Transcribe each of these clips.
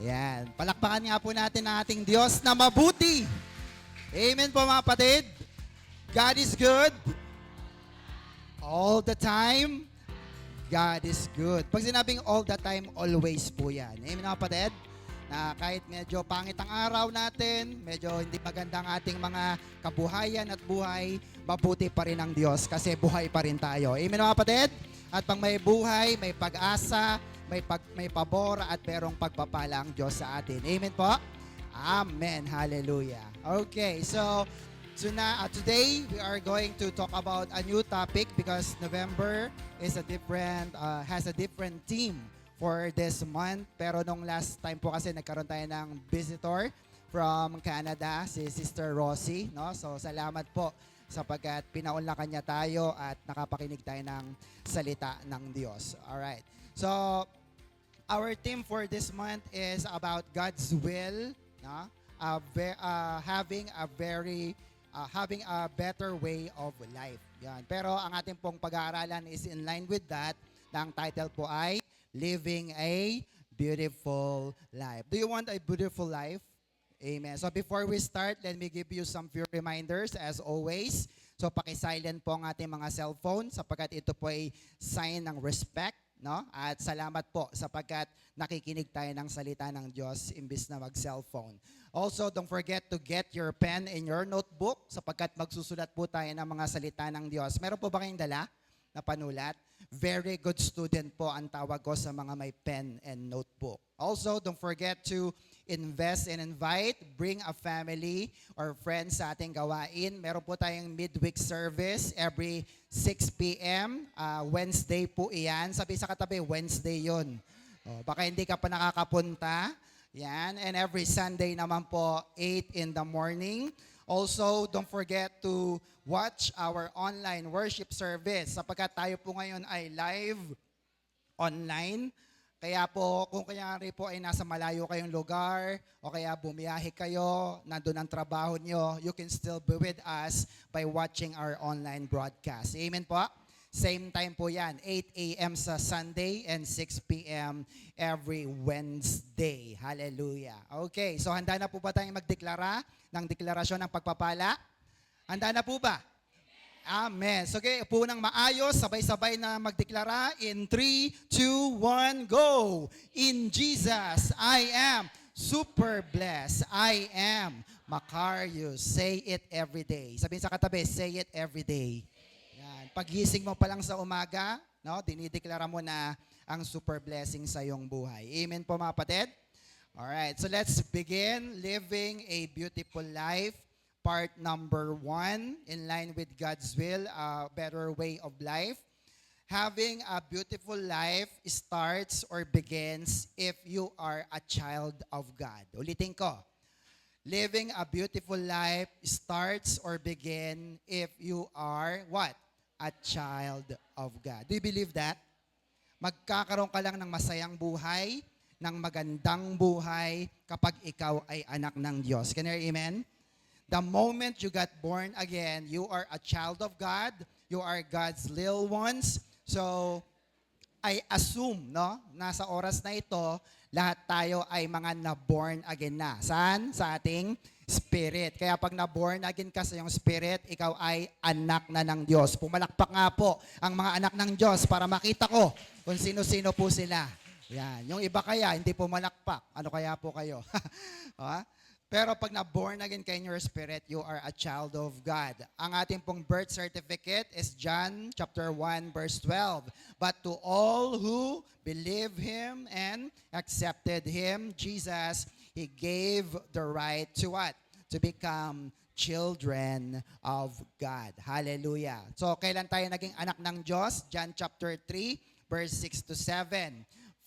Ayan. Palakpakan nga po natin ang ating Diyos na mabuti. Amen po mga kapatid. God is good. All the time, God is good. Pag sinabing all the time, always po yan. Amen mga kapatid. Na kahit medyo pangit ang araw natin, medyo hindi maganda ang ating mga kabuhayan at buhay, mabuti pa rin ang Diyos kasi buhay pa rin tayo. Amen mga kapatid? At pang may buhay, may pag-asa, may pabor at merong pagpapala ang Diyos sa atin. Amen po? Amen. Hallelujah. Okay, so today we are going to talk about a new topic because November is has a different theme for this month. Pero nung last time po kasi nagkaroon tayo ng visitor from Canada, si Sister Rosie. No? So salamat po sapagkat pinaunlakan niya tayo at nakapakinig tayo ng salita ng Diyos. Alright. So our theme for this month is about God's will. No? Having a better way of life. Yan. Pero ang ating pong pag-aaralan is in line with that. Ang title po ay Living a Beautiful Life. Do you want a beautiful life? Amen. So before we start, let me give you some few reminders as always. So paki-silent po ang ating mga cellphone sapagkat ito po ay sign ng respect. No? At salamat po sapagkat nakikinig tayo ng salita ng Diyos imbis na mag-cellphone. Also, don't forget to get your pen and your notebook sapagkat magsusulat po tayo ng mga salita ng Diyos. Meron po ba kayong dala na panulat? Very good student po ang tawag ko sa mga may pen and notebook. Also, don't forget to invest and invite, bring a family or friends sa ating gawain. Meron po tayong midweek service every 6 p.m. Wednesday po iyan. Sabi sa katabi, Wednesday yun. Baka hindi ka pa nakakapunta. Yan. And every Sunday naman po, 8 in the morning. Also, don't forget to watch our online worship service sapagkat tayo po ngayon ay live online. Kaya po, kung kanyari po ay nasa malayo kayong lugar o kaya bumiyahe kayo, nandun ang trabaho nyo, you can still be with us by watching our online broadcast. Amen po? Same time po yan, 8 a.m. sa Sunday and 6 p.m. every Wednesday. Hallelujah. Okay, so handa na po ba tayong magdeklara ng deklarasyon ng pagpapala? Handa na po ba? Amen. So okay, upo ng maayos, sabay-sabay na magdeklara in 3, 2, 1, go! In Jesus, I am super blessed. I am Macarius. Say it every day. Sabihin sa katabi, say it every day. Yan. Pagising mo pa lang sa umaga, no, dinideklara mo na ang super blessing sa iyong buhay. Amen po mga kapatid? Alright, so let's begin living a beautiful life. Part number 1, in line with God's will, a better way of life. Having a beautiful life starts or begins if you are a child of God. Ulitin ko. Living a beautiful life starts or begin if you are what? A child of God. Do you believe that? Magkakaroon ka lang ng masayang buhay, ng magandang buhay kapag ikaw ay anak ng Diyos. Can you hear amen? The moment you got born again, you are a child of God. You are God's little ones. So, I assume, no, nasa oras na ito, lahat tayo ay mga na-born again na. Saan? Sa ating spirit. Kaya pag na-born again ka sa iyong spirit, ikaw ay anak na ng Diyos. Pumalakpak nga po ang mga anak ng Diyos para makita ko kung sino-sino po sila. Yan. Yung iba kaya, hindi pumalakpak. Ano kaya po kayo? Pero pag na-born again kayo in your spirit, you are a child of God. Ang ating pong birth certificate is John chapter 1 verse 12. But to all who believe Him and accepted Him, Jesus, He gave the right to what? To become children of God. Hallelujah. So kailan tayo naging anak ng Diyos? John chapter 3 verse 6 to 7.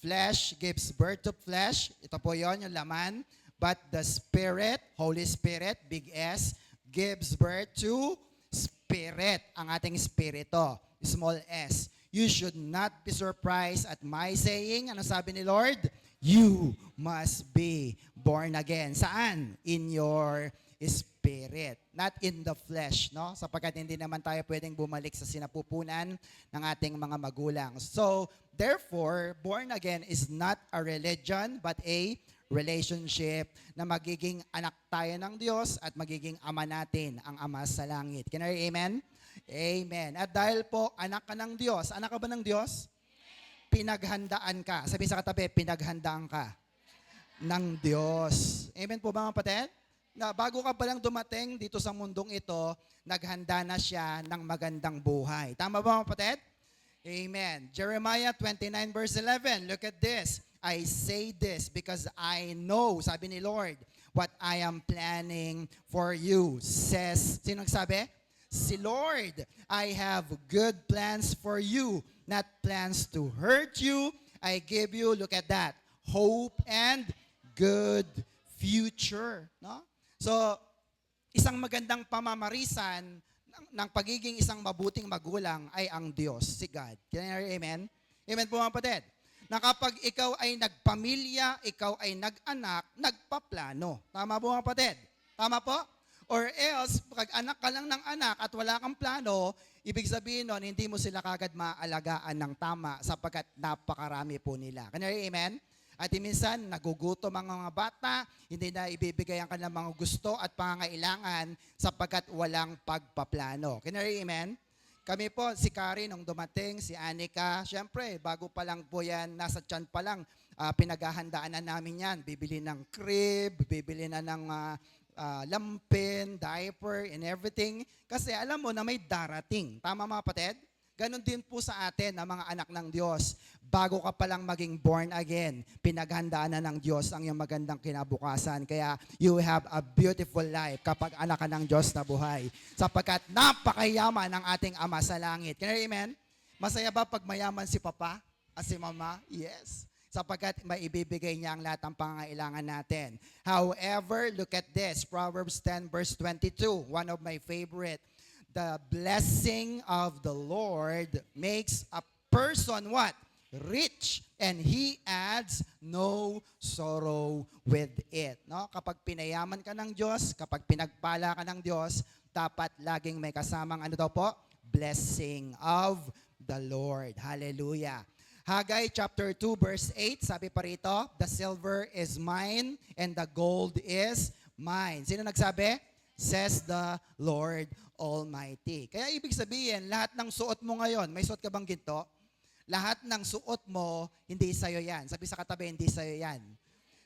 Flesh gives birth to flesh. Ito po yon yung laman. But the Spirit, Holy Spirit, big S, gives birth to Spirit. Ang ating Spirito, small s. You should not be surprised at my saying, ano sabi ni Lord? You must be born again. Saan? In your spirit, not in the flesh, no? Sapagkat hindi naman tayo pwedeng bumalik sa sinapupunan ng ating mga magulang. So, therefore, born again is not a religion but a relationship na magiging anak tayo ng Diyos at magiging ama natin, ang Ama sa langit. Can I hear amen? Amen. At dahil po anak ka ng Diyos, anak ka ba ng Diyos? Pinaghandaan ka. Sabi sa katabi, pinaghandaan ka ng Diyos. Amen po ba mga kapatid? Na bago ka palang dumating dito sa mundong ito, naghanda na siya ng magandang buhay. Tama ba mga kapatid? Amen. Jeremiah 29 verse 11, look at this. I say this because I know, sabi ni Lord, what I am planning for you, says, sino nagsabi? Si Lord, I have good plans for you, not plans to hurt you. I give you, look at that, hope and good future. No? So, isang magandang pamamarisan ng pagiging isang mabuting magulang ay ang Diyos, si God. Can you hear amen? Amen po mga kapatid. Na kapag ikaw ay nagpamilya, ikaw ay nag-anak, nagpaplano. Tama po mga kapatid? Tama po? Or else, pag anak ka lang ng anak at wala kang plano, ibig sabihin nun, hindi mo sila kagad maalagaan ng tama sapagkat napakarami po nila. Can you hear amen? At minsan, nagugutom ang mga bata, hindi na ibibigay ang kanilang mga gusto at pangangailangan sapagkat walang pagpaplano. Can you hear amen? Kami po, si Kari nung dumating, si Anika, syempre, bago pa lang po yan, nasa tiyan pa lang, pinaghahandaan na namin yan. Bibili ng crib, bibili na ng lampin, diaper, and everything. Kasi alam mo na may darating. Tama mga kapatid? Ganon din po sa atin, ang mga anak ng Diyos. Bago ka palang maging born again, pinaghandaan na ng Diyos ang iyong magandang kinabukasan. Kaya you have a beautiful life kapag anak ka ng Diyos na buhay. Sapagkat napakayaman ng ating Ama sa langit. Can you hear amen? Masaya ba pag mayaman si Papa at si Mama? Yes. Sapagkat maibibigay niya ang lahat ng pangangailangan natin. However, look at this. Proverbs 10 verse 22, one of my favorite. The blessing of the Lord makes a person what? Rich, and He adds no sorrow with it. No? Kapag pinayaman ka ng Diyos, kapag pinagpala ka ng Diyos, dapat laging may kasamang ano daw po? Blessing of the Lord. Hallelujah. Haggai chapter 2 verse 8, sabi pa rito, the silver is mine and the gold is mine. Sino nagsabi? Says the Lord Almighty. Kaya ibig sabihin, lahat ng suot mo ngayon, may suot ka bang ginto? Lahat ng suot mo, hindi sa'yo yan. Sabi sa katabi, hindi sa'yo yan.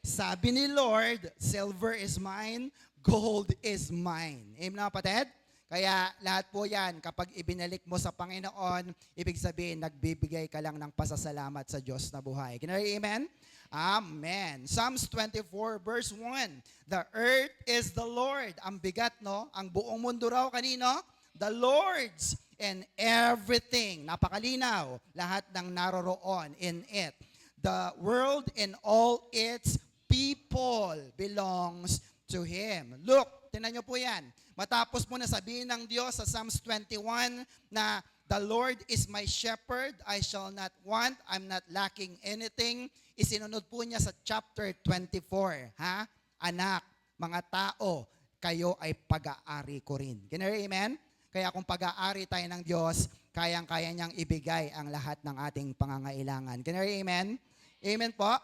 Sabi ni Lord, silver is mine, gold is mine. Amen na kapatid? Kaya lahat po yan, kapag ibinalik mo sa Panginoon, ibig sabihin, nagbibigay ka lang ng pasasalamat sa Diyos na buhay. Can you hear amen? Amen. Psalms 24 verse 1, the earth is the Lord. Ang bigat, no? Ang buong mundo raw kanino? The Lord's, and everything, napakalinaw, lahat ng naroroon in it. The world and all its people belongs to Him. Look, tingnan nyo po yan. Matapos mo na sabihin ng Diyos sa Psalms 21 na the Lord is my shepherd, I shall not want, I'm not lacking anything. Isinunod po niya sa chapter 24. Ha? Anak, mga tao, kayo ay pag-aari ko rin. Can you hear amen? Kaya kung pag-aari tayo ng Diyos, kayang-kaya niyang ibigay ang lahat ng ating pangangailangan. Can you hear amen? Amen po?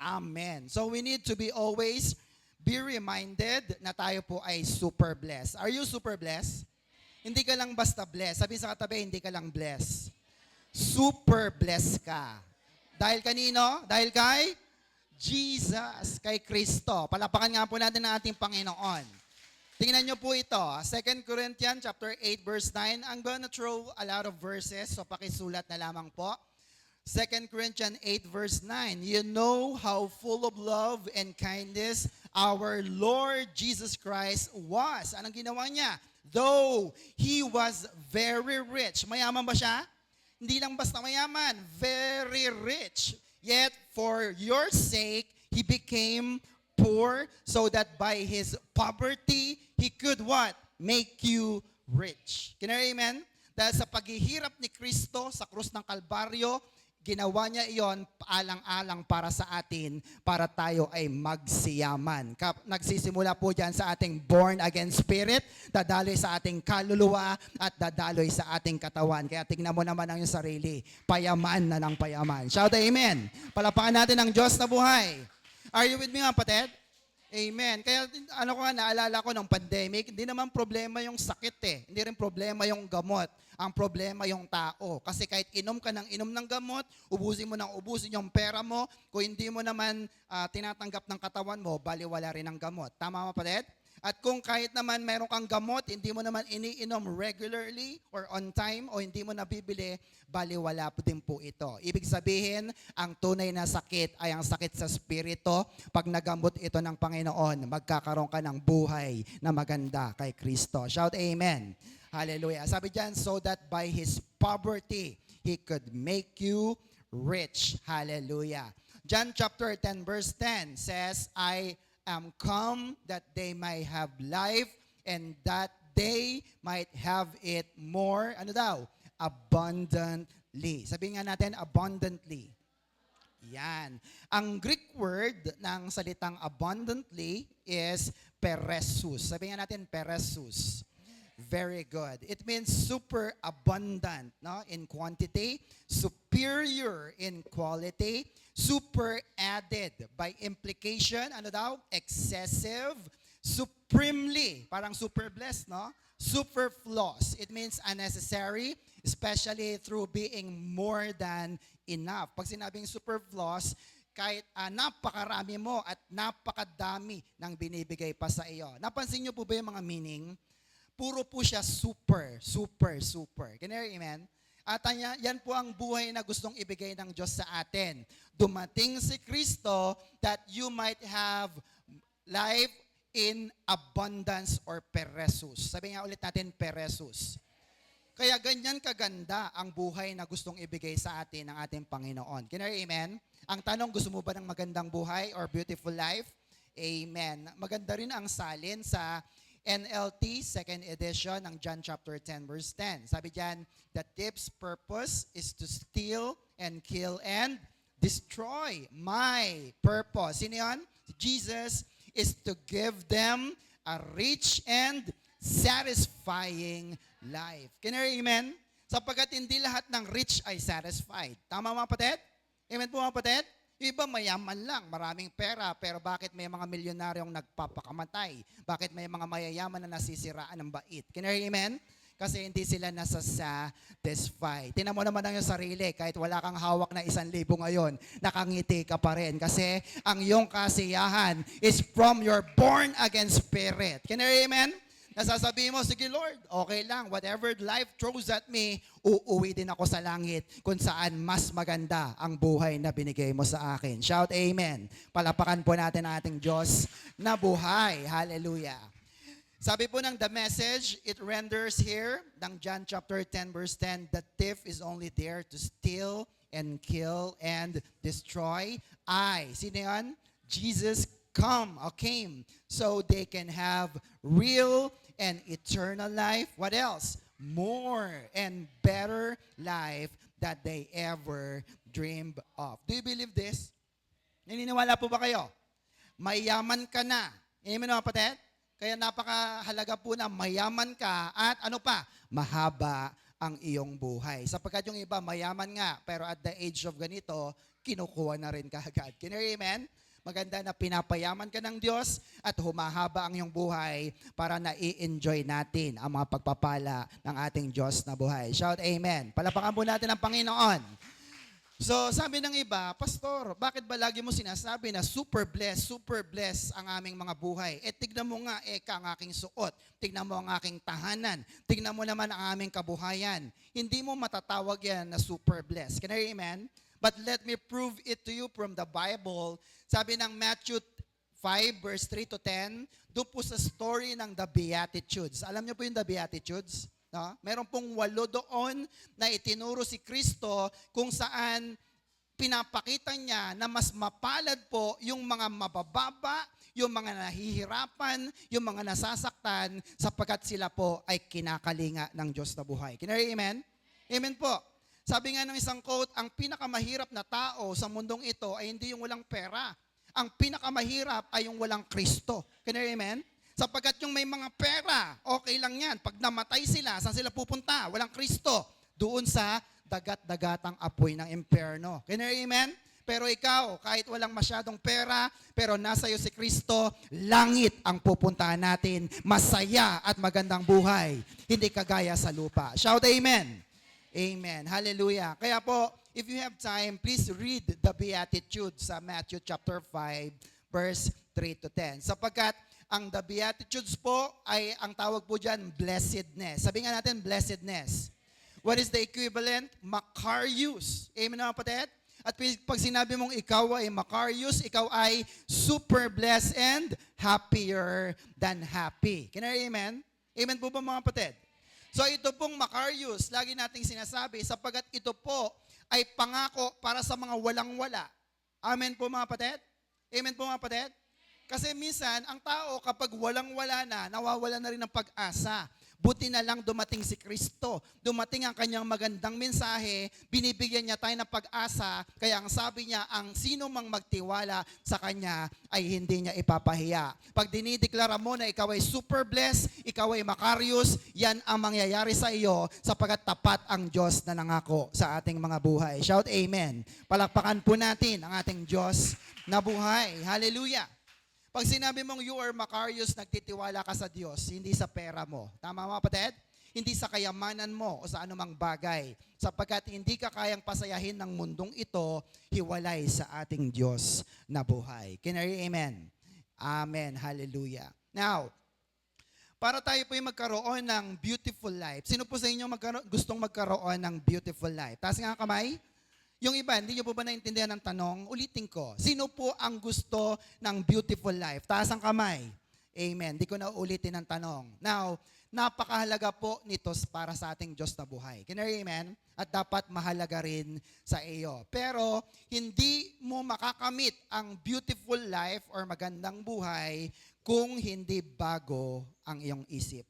Amen. So we need to be always be reminded na tayo po ay super blessed. Are you super blessed? Hindi ka lang basta blessed. Sabi sa katabi, hindi ka lang blessed. Super blessed ka. Dahil kanino? Dahil kay Jesus, kay Kristo. Palapakan nga po natin ang ating Panginoon. Tingnan nyo po ito, 2 Corinthians chapter 8 verse 9. I'm gonna throw a lot of verses, so pakisulat na lamang po. 2 Corinthians 8 verse 9. You know how full of love and kindness our Lord Jesus Christ was. Anong ginawa niya? Though He was very rich. Mayaman ba siya? Hindi lang basta mayaman, very rich. Yet for your sake, He became poor so that by His poverty, He could what? Make you rich. Can you hear amen? Dahil sa paghihirap ni Kristo sa krus ng Kalbaryo, ginawa niya iyon alang-alang para sa atin, para tayo ay magsiyaman. Nagsisimula po dyan sa ating born again spirit, dadaloy sa ating kaluluwa, at dadaloy sa ating katawan. Kaya tingnan mo naman ang iyong sarili, payaman na ng payaman. Shout amen. Palapakan natin ang Diyos na buhay. Are you with me mga kapatid? Amen. Kaya ano ko nga, naalala ko ng pandemic, hindi naman problema yung sakit eh. Hindi rin problema yung gamot. Ang problema yung tao. Kasi kahit inom ka ng inom ng gamot, ubusin yung pera mo, kung hindi mo naman tinatanggap ng katawan mo, baliwala rin ang gamot. Tama mga kapatid? At kung kahit naman meron kang gamot, hindi mo naman iniinom regularly or on time o hindi mo nabibili, baliwala po din po ito. Ibig sabihin, ang tunay na sakit ay ang sakit sa spirito. Pag nagamot ito ng Panginoon, magkakaroon ka ng buhay na maganda kay Kristo. Shout amen. Hallelujah. Sabi diyan, so that by His poverty, He could make you rich. Hallelujah. John chapter 10 verse 10 says, I am come that they might have life and that they might have it more, ano daw? Abundantly. Sabihin nga natin, abundantly. Yan. Ang Greek word ng salitang abundantly is peresus. Sabihin nga natin, peresus. Very good. It means super abundant, no? In quantity, superior in quality, super added. By implication, ano daw? Excessive, supremely, parang super blessed, no? Superfluous. It means unnecessary, especially through being more than enough. Pag sinabing superfluous, kahit napakarami mo at napakadami ng binibigay pa sa iyo. Napansin niyo po ba yung mga meaning? Puro po siya super, super, super. Can you hear, amen? At yan po ang buhay na gustong ibigay ng Diyos sa atin. Dumating si Kristo that you might have life in abundance or peresus. Sabi nga ulit natin, peresus. Kaya ganyan kaganda ang buhay na gustong ibigay sa atin ng ating Panginoon. Can you hear, amen? Ang tanong, gusto mo ba ng magandang buhay or beautiful life? Amen. Maganda rin ang salin sa NLT, second edition ng John chapter 10 verse 10. Sabi diyan, the thief's purpose is to steal and kill and destroy. My purpose, sino yan? Jesus is to give them a rich and satisfying life. Can you hear, amen? Sapagkat hindi lahat ng rich ay satisfied. Tama mga kapatid? Amen po mga kapatid? Iba mayaman lang, maraming pera, pero bakit may mga milyonaryong nagpapakamatay? Bakit may mga mayayaman na nasisiraan ng bait? Can you hear, amen? Kasi hindi sila nasa-satisfy. Tingnan mo naman ang iyong sarili, kahit wala kang hawak na 1,000 ngayon, nakangiti ka pa rin. Kasi ang iyong kasiyahan is from your born-again spirit. Can you hear, amen? Nasasabihin mo, sige Lord, okay lang. Whatever life throws at me, uuwi din ako sa langit kung saan mas maganda ang buhay na binigay mo sa akin. Shout amen. Palapakan po natin ang ating Diyos na buhay. Hallelujah. Sabi po ng The Message, it renders here, ng John chapter 10 verse 10, the thief is only there to steal and kill and destroy. Sino yan? Jesus came so they can have real and eternal life. What else? More and better life that they ever dreamed of. Do you believe this? Naniniwala po ba kayo? Mayaman ka na. Amen mga kapatid? Kaya napakahalaga po na mayaman ka at ano pa? Mahaba ang iyong buhay. Sapagkat yung iba mayaman nga, pero at the age of ganito, kinukuha na rin kaagad. Can you hear, amen? Maganda na pinapayaman ka ng Diyos at humahaba ang iyong buhay para na-i-enjoy natin ang mga pagpapala ng ating Diyos na buhay. Shout amen. Palapakan po natin ang Panginoon. So sabi ng iba, Pastor, bakit ba lagi mo sinasabi na super blessed ang aming mga buhay? Tignan mo nga, ang aking suot. Tignan mo ang aking tahanan. Tignan mo naman ang aming kabuhayan. Hindi mo matatawag yan na super blessed. Can I hear, amen? But let me prove it to you from the Bible. Sabi ng Matthew 5 verse 3 to 10, doon po sa story ng the Beatitudes. Alam niyo po yung the Beatitudes? No? Meron pong 8 doon na itinuro si Kristo kung saan pinapakita niya na mas mapalad po yung mga mabababa, yung mga nahihirapan, yung mga nasasaktan sapagkat sila po ay kinakalinga ng Diyos na buhay. Can you hear, amen? Amen po. Sabi nga ng isang quote, ang pinakamahirap na tao sa mundong ito ay hindi yung walang pera. Ang pinakamahirap ay yung walang Kristo. Can you hear, amen? Sapagkat yung may mga pera, okay lang yan. Pag namatay sila, saan sila pupunta? Walang Kristo. Doon sa dagat-dagatang apoy ng impyerno. Can you hear, amen? Pero ikaw, kahit walang masyadong pera, pero nasa iyo si Kristo, langit ang pupuntahan natin. Masaya at magandang buhay. Hindi kagaya sa lupa. Shout amen. Amen. Hallelujah. Kaya po, if you have time, please read the Beatitudes sa Matthew chapter 5, verse 3 to 10. Sapagkat ang the Beatitudes po ay ang tawag po dyan, blessedness. Sabi nga natin, blessedness. What is the equivalent? Macarius. Amen mga kapatid? At pag sinabi mong ikaw ay Macarius, ikaw ay super blessed and happier than happy. Can I amen? Amen po ba mga kapatid? So ito pong Macarius, lagi nating sinasabi, sapagkat ito po ay pangako para sa mga walang-wala. Amen po mga kapatid? Amen po mga kapatid? Kasi minsan, ang tao kapag walang-wala na, nawawala na rin ng pag-asa. Buti na lang dumating si Kristo. Dumating ang kanyang magandang mensahe, binibigyan niya tayo ng pag-asa, kaya ang sabi niya, ang sino mang magtiwala sa kanya ay hindi niya ipapahiya. Pag dinideklara mo na ikaw ay super blessed, ikaw ay Macarius, yan ang mangyayari sa iyo sapagkat tapat ang Diyos na nangako sa ating mga buhay. Shout amen. Palakpakan po natin ang ating Diyos na buhay. Hallelujah. Pag sinabi mong you are Macarius, nagtitiwala ka sa Diyos, hindi sa pera mo. Tama mga kapatid? Hindi sa kayamanan mo o sa anumang bagay. Sapagkat hindi ka kayang pasayahin ng mundong ito, hiwalay sa ating Diyos na buhay. Can I hear amen? Amen. Hallelujah. Now, para tayo po yung magkaroon ng beautiful life. Sino po sa inyo gustong magkaroon ng beautiful life? Taas nga ang kamay. Yung iba, hindi nyo po ba naintindihan ng tanong? Ulitin ko. Sino po ang gusto ng beautiful life? Taas ang kamay. Amen. Hindi ko na ulitin ang tanong. Now, napakahalaga po nito para sa ating Diyos na buhay. Can I hear amen? At dapat mahalaga rin sa iyo. Pero, hindi mo makakamit ang beautiful life or magandang buhay kung hindi bago ang iyong isip.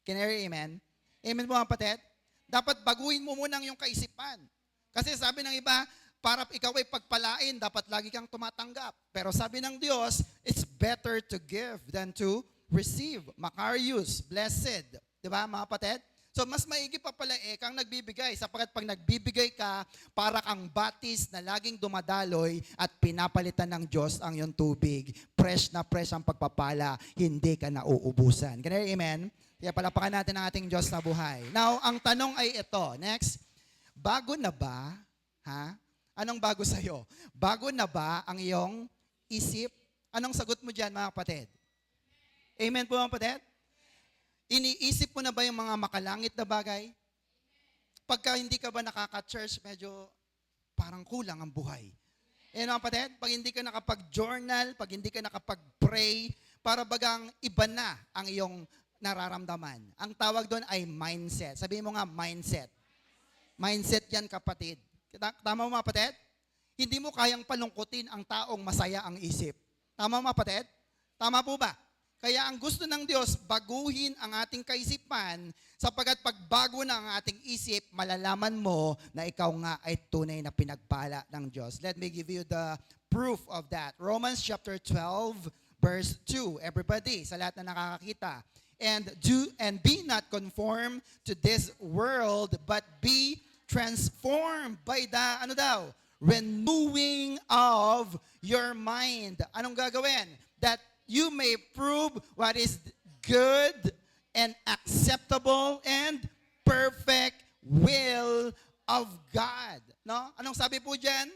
Can I hear amen? Amen po mga kapatid? Dapat baguhin mo muna ang iyong kaisipan. Kasi sabi ng iba, para ikaw ay pagpalain, dapat lagi kang tumatanggap. Pero sabi ng Diyos, it's better to give than to receive. Macarius, blessed. Diba mga kapatid? So mas maigi pa pala kang nagbibigay. Sapagkat pag nagbibigay ka, para kang batis na laging dumadaloy at pinapalitan ng Diyos ang iyong tubig. Fresh na fresh ang pagpapala, hindi ka nauubusan. Can I hear amen? Kaya palapakan natin ang ating Diyos na buhay. Now, ang tanong ay ito. Next. Bago na ba, ha? Anong bago sa'yo? Bago na ba ang iyong isip? Anong sagot mo dyan, mga kapatid? Amen po, mga kapatid? Iniisip mo na ba yung mga makalangit na bagay? Pagka hindi ka ba nakaka-church, medyo parang kulang ang buhay. Mga kapatid, pag hindi ka nakapag-journal, pag hindi ka nakapag-pray, para bagang iba na ang iyong nararamdaman. Ang tawag doon ay mindset. Sabihin mo nga, mindset. Mindset yan, kapatid. Tama mo mga kapatid? Hindi mo kayang palungkutin ang taong masaya ang isip. Tama mo mga kapatid? Tama po ba? Kaya ang gusto ng Diyos, baguhin ang ating kaisipan sapagkat pagbago na ang ating isip, malalaman mo na ikaw nga ay tunay na pinagpala ng Diyos. Let me give you the proof of that. Romans chapter 12, verse 2. Everybody, sa lahat na nakakakita. And be not conformed to this world, but be transformed by the, renewing of your mind. Anong gagawin? That you may prove what is good and acceptable and perfect will of God. No? Anong sabi po dyan?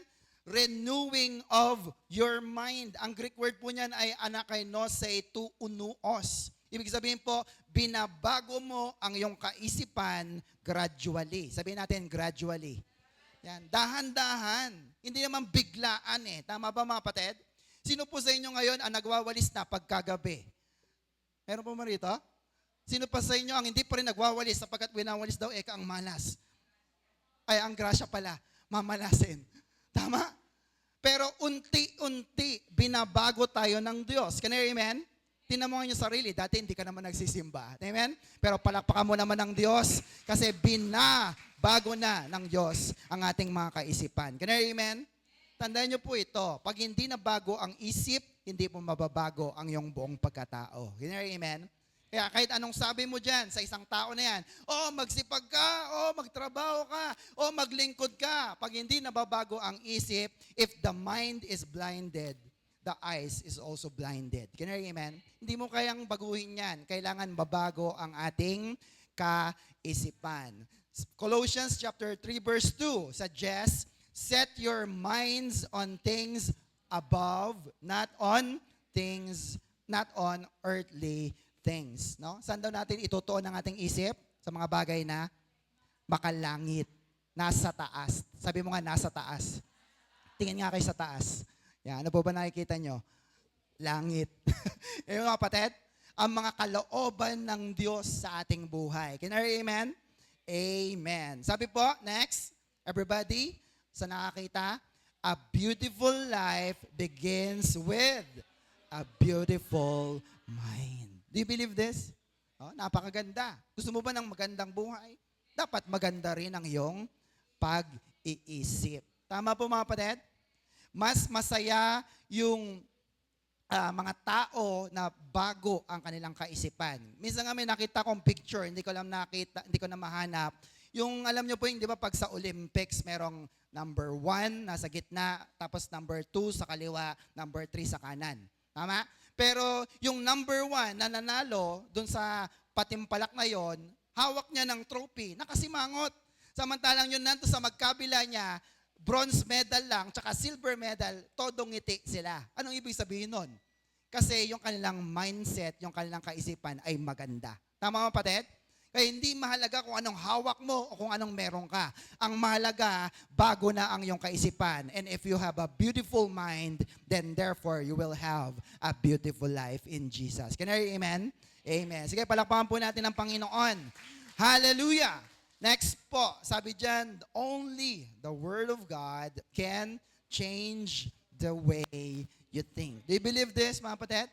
Renewing of your mind. Ang Greek word po niyan ay anakainosei tu unuos. Ibig sabihin po, binabago mo ang iyong kaisipan gradually. Sabihin natin, gradually. Yan, dahan-dahan. Hindi naman biglaan Tama ba mga kapatid? Sino po sa inyo ngayon ang nagwawalis na pagkagabi? Meron po ba rito? Sino pa sa inyo ang hindi pa rin nagwawalis sapagkat winawalis daw ang malas? Ay, ang grasya pala, mamalasin. Tama? Pero unti-unti, binabago tayo ng Diyos. Can you amen? Tingnan mo yung sarili, dati hindi ka naman nagsisimba. Amen? Pero palakpakan mo naman ng Diyos kasi binabago na ng Diyos ang ating mga kaisipan. Can you amen? Tandaan niyo po ito, pag hindi na bago ang isip, hindi po mababago ang iyong buong pagkatao. Can you amen? Kaya kahit anong sabi mo dyan sa isang tao na yan, magsipag ka, magtrabaho ka, maglingkod ka. Pag hindi nababago ang isip, if the mind is blinded, the eyes is also blinded. Can you hear, amen? Hindi mo kayang baguhin yan. Kailangan babago ang ating kaisipan. Colossians chapter 3 verse 2 suggests, set your minds on things above, not on earthly things. No? Saan daw natin itutuon ang ating isip? Sa mga bagay na makalangit, nasa taas. Sabi mo nga, nasa taas. Tingin nga kayo sa taas. Yan, ano po ba nakikita nyo? Langit. Yung mga kapatid, ang mga kalooban ng Diyos sa ating buhay. Can I hear amen? Amen. Sabi po, next, everybody, sa nakakita, a beautiful life begins with a beautiful mind. Do you believe this? Napakaganda. Gusto mo ba ng magandang buhay? Dapat maganda rin ang iyong pag-iisip. Tama po mga kapatid? Mas masaya yung mga tao na bago ang kanilang kaisipan. Minsan nga may nakita kong picture, hindi ko na mahanap. Yung alam nyo po yung, di ba, pag sa Olympics, merong number 1 nasa gitna, tapos number 2 sa kaliwa, number 3 sa kanan. Tama? Pero yung number 1 na nanalo dun sa patimpalak na yon, hawak niya ng trophy, nakasimangot. Samantalang yun nanto sa magkabila niya, bronze medal lang, tsaka silver medal, todong ngiti sila. Anong ibig sabihin nun? Kasi yung kanilang mindset, yung kanilang kaisipan ay maganda. Tama mga kapatid? Kaya hindi mahalaga kung anong hawak mo o kung anong meron ka. Ang mahalaga, bago na ang iyong kaisipan. And if you have a beautiful mind, then therefore you will have a beautiful life in Jesus. Can I hear amen? Amen. Sige, palakpakan po natin ang Panginoon. Hallelujah! Next po, sabi dyan, only the Word of God can change the way you think. Do you believe this, mga kapatid?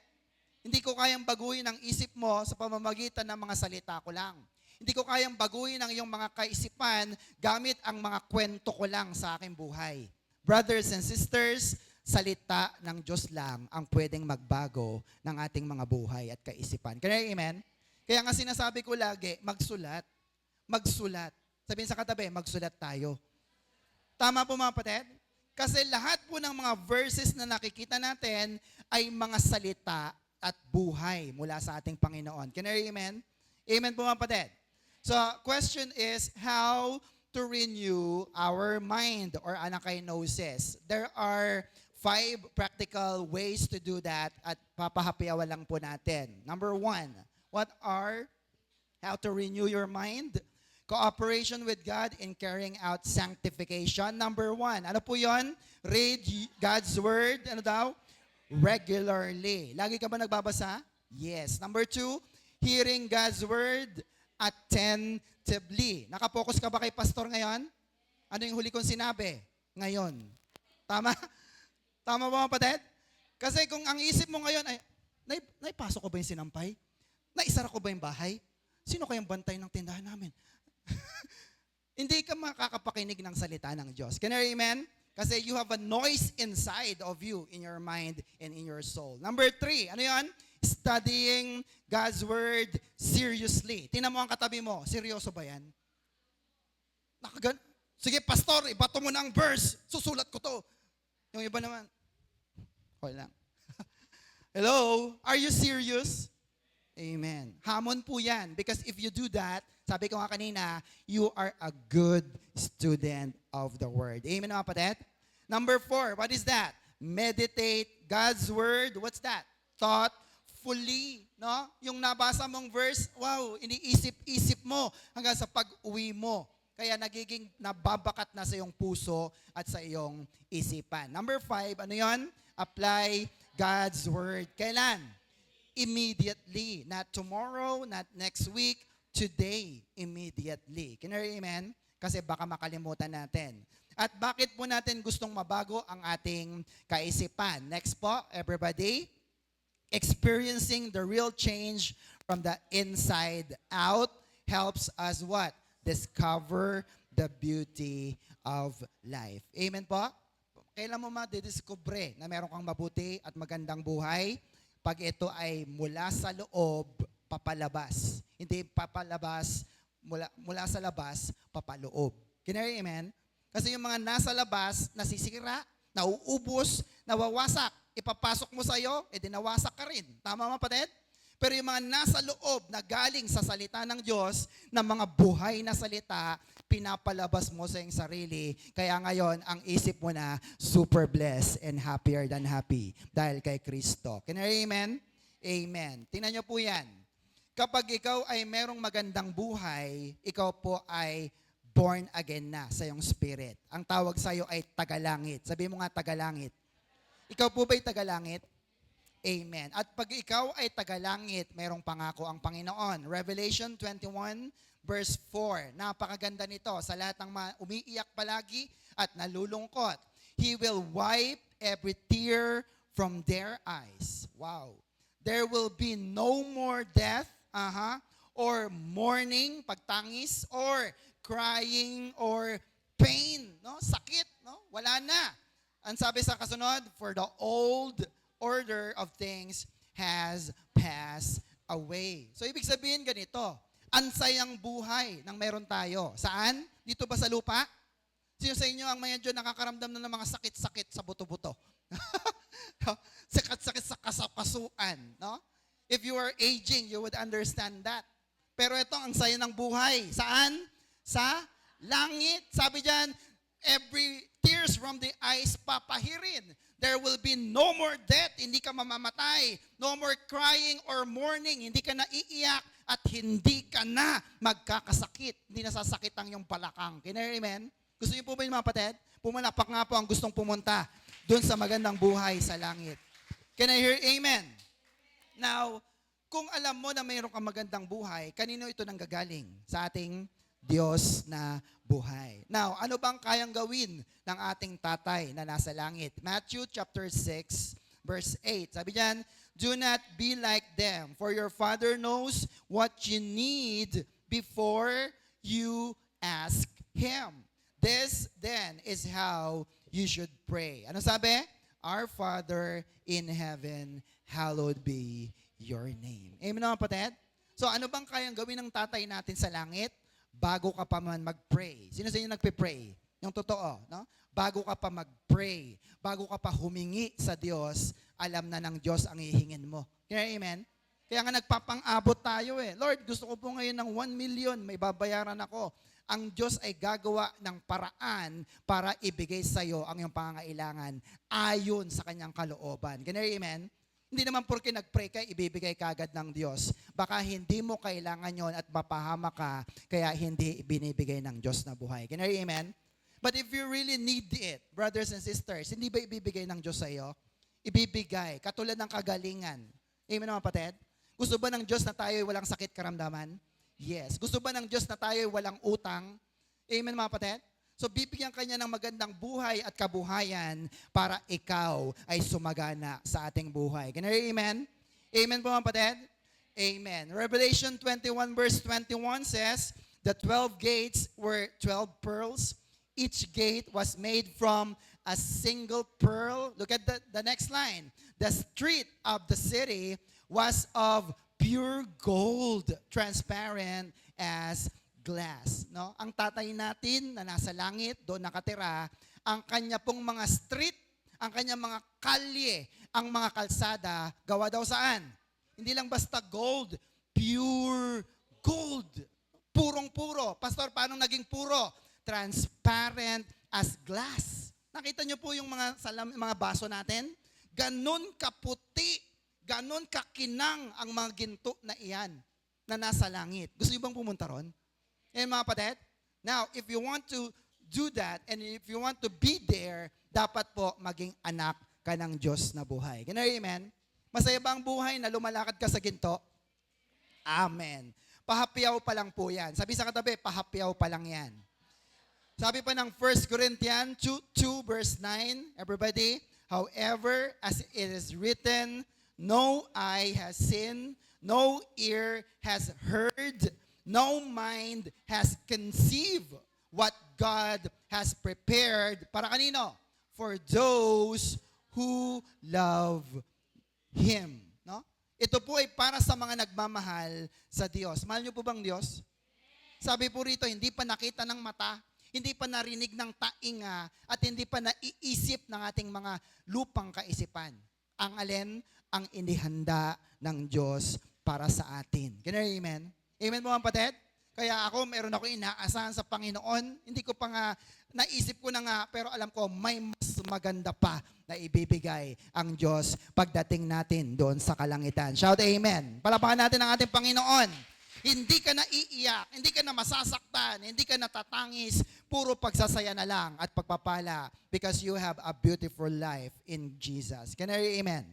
Hindi ko kayang baguhin ang isip mo sa pamamagitan ng mga salita ko lang. Hindi ko kayang baguhin ang iyong mga kaisipan gamit ang mga kwento ko lang sa aking buhay. Brothers and sisters, salita ng Diyos lang ang pwedeng magbago ng ating mga buhay at kaisipan. Kaya amen? Kaya nga sinasabi ko lagi, magsulat. Magsulat. Sabihin sa katabi, magsulat tayo. Tama po mga kapatid? Kasi lahat po ng mga verses na nakikita natin ay mga salita at buhay mula sa ating Panginoon. Can I hear amen? Amen po mga kapatid. So, question is, how to renew our mind or anakinosis? There are 5 practical ways to do that at papahapiawan lang po natin. Number 1, how to renew your mind? Cooperation with God in carrying out sanctification. Number 1, ano po yon? Read God's Word, ano daw? Regularly. Lagi ka ba nagbabasa? Yes. Number 2, hearing God's Word attentively. Nakapokus ka ba kay pastor ngayon? Ano yung huli kong sinabi? Ngayon. Tama? Tama ba mga kapatid? Kasi kung ang isip mo ngayon ay, naipasok ko ba yung sinampay? Naisara ko ba yung bahay? Sino kayang bantay ng tindahan namin? Hindi ka makakapakinig ng salita ng Diyos. Can you hear amen? Kasi you have a noise inside of you, in your mind and in your soul. Number 3, ano yan? Studying God's Word seriously. Tingnan mo ang katabi mo, seryoso ba yan? Sige, pastor, ibato mo na ang verse. Susulat ko to. Yung iba naman, okay lang. Hello? Are you serious? Amen. Hamon po yan. Because if you do that, sabi ko nga kanina, you are a good student of the Word. Amen mga kapatid? Number 4, what is that? Meditate God's Word. What's that? Thoughtfully. No? Yung nabasa mong verse, wow, iniisip-isip mo hanggang sa pag-uwi mo. Kaya nagiging nababakat na sa iyong puso at sa iyong isipan. Number 5, ano yon? Apply God's Word. Kailan? Immediately. Not tomorrow, not next week, today, immediately. Can you hear amen? Kasi baka makalimutan natin. At bakit po natin gustong mabago ang ating kaisipan? Next po, everybody. Experiencing the real change from the inside out helps us what? Discover the beauty of life. Amen po? Kailan mo madidiscover na meron kang mabuti at magandang buhay? Pag ito ay mula sa loob papalabas. Hindi papalabas mula sa labas, papaloob. Can you hear, amen? Kasi yung mga nasa labas, nasisira, nauubos, nawawasak. Ipapasok mo sa'yo, edi nawasak ka rin. Tama mga kapatid? Pero yung mga nasa loob na galing sa salita ng Diyos, na mga buhay na salita, pinapalabas mo sa iyong sarili. Kaya ngayon, ang isip mo na super blessed and happier than happy dahil kay Kristo. Can you hear, amen? Amen. Tingnan niyo po yan. Kapag ikaw ay merong magandang buhay, ikaw po ay born again na sa iyong spirit. Ang tawag sa iyo ay tagalangit. Sabi mo nga tagalangit. Ikaw po ba'y tagalangit? Amen. At pag ikaw ay tagalangit, mayroong pangako ang Panginoon. Revelation 21 verse 4. Napakaganda nito sa lahat ng umiiyak palagi at nalulungkot. He will wipe every tear from their eyes. Wow. There will be no more death, or mourning, pagtangis, or crying, or pain, no? Sakit, no? Wala na. Ang sabi sa kasunod, for the old order of things has passed away. So, ibig sabihin ganito, ang sayang buhay ng meron tayo. Saan? Dito ba sa lupa? Sino sa inyo ang medyo nakakaramdam na ng mga sakit-sakit sa buto-buto? Sakit-sakit sa kasapasuan, no? If you are aging, you would understand that. Pero ito, ang saya ng buhay. Saan? Sa langit. Sabi diyan, every tears from the eyes papahirin. There will be no more death, hindi ka mamamatay. No more crying or mourning, hindi ka na iiyak at hindi ka na magkakasakit. Hindi nasasakit ang iyong palakang. Can you, amen? Gusto niyo po ba yung mga patid? Pumalapak nga po ang gustong pumunta doon sa magandang buhay sa langit. Can I hear amen? Now, kung alam mo na mayroon kang magandang buhay, kanino ito nanggagaling? Sa ating Diyos na buhay. Now, ano bang kayang gawin ng ating tatay na nasa langit? Matthew chapter 6, verse 8. Sabi diyan, do not be like them, for your Father knows what you need before you ask Him. This then is how you should pray. Ano sabi? Our Father in heaven, hallowed be your name. Amen mga kapatid? So ano bang kayang gawin ng tatay natin sa langit? Bago ka pa man mag-pray. Sino sa inyo nagpe-pray? Yung totoo, no? Bago ka pa mag-pray, bago ka pa humingi sa Diyos, alam na ng Diyos ang hihingin mo. Kaya amen? Kaya nga nagpapang-abot tayo eh. Lord, gusto ko po ngayon ng 1 million, may babayaran ako. Ang Diyos ay gagawa ng paraan para ibigay sa iyo ang iyong pangangailangan ayon sa kanyang kalooban. Kaya amen? Hindi naman porke nag-pray ka, ibibigay ka agad ng Diyos. Baka hindi mo kailangan yon at mapahama ka, kaya hindi binibigay ng Diyos na buhay. Can you hear, amen? But if you really need it, brothers and sisters, hindi ba ibibigay ng Diyos sa iyo? Ibibigay, katulad ng kagalingan. Amen mga kapatid? Gusto ba ng Diyos na tayo ay walang sakit karamdaman? Yes. Gusto ba ng Diyos na tayo ay walang utang? Amen mga kapatid? So bibigyan kanya ng magandang buhay at kabuhayan para ikaw ay sumagana sa ating buhay. Can you hear amen? Amen po mga kapatid? Amen. Revelation 21 verse 21 says, the 12 gates were 12 pearls. Each gate was made from a single pearl. Look at the next line. The street of the city was of pure gold, transparent as glass, no? Ang tatay natin na nasa langit, doon nakatira, ang kanya pong mga street, ang kanya mga kalye, ang mga kalsada, gawa daw saan? Hindi lang basta gold, pure gold. Purong-puro. Pastor, paano naging puro? Transparent as glass. Nakita niyo po yung mga mga baso natin? Ganon kaputi, ganon kakinang ang mga ginto na iyan na nasa langit. Gusto niyo bang pumunta ron? And mga kapatid, now, if you want to do that, and if you want to be there, dapat po maging anak ka ng Diyos na buhay. Can you hear amen? Masaya ba ang buhay na lumalakad ka sa ginto? Amen. Pahapyaw pa lang po yan. Sabi sa katabi, pahapyaw pa lang yan. Sabi pa ng 1 Corinthians 2 verse 9, everybody, however, as it is written, no eye has seen, no ear has heard, no mind has conceived what God has prepared para kanino? For those who love Him. No? Ito po ay para sa mga nagmamahal sa Diyos. Mahal niyo po bang Diyos? Sabi po rito, hindi pa nakita ng mata, hindi pa narinig ng tainga, at hindi pa naiisip ng ating mga lupang kaisipan. Ang alin? Ang inihanda ng Diyos para sa atin. Can you amen? Amen po mga kapatid? Kaya ako, meron ako inaasahan sa Panginoon. Hindi ko pa nga, naisip ko na nga, pero alam ko, may mas maganda pa na ibibigay ang Diyos pagdating natin doon sa kalangitan. Shout amen. Palapakan natin ang ating Panginoon. Hindi ka na iiyak, hindi ka na masasaktan, hindi ka natatangis, puro pagsasaya na lang at pagpapala because you have a beautiful life in Jesus. Can I hear amen?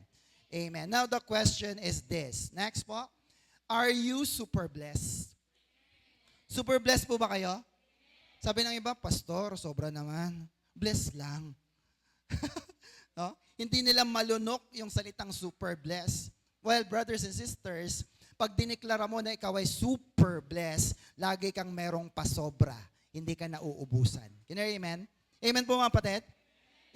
Amen. Now the question is this. Next po. Are you super blessed? Super blessed po ba kayo? Sabi ng iba, Pastor, sobra naman. Blessed lang. No? Hindi nila malunok yung salitang super blessed. Well, brothers and sisters, pag diniklara mo na ikaw ay super blessed, lagi kang merong pasobra. Hindi ka nauubusan. Can you hear amen? Amen po mga kapatid?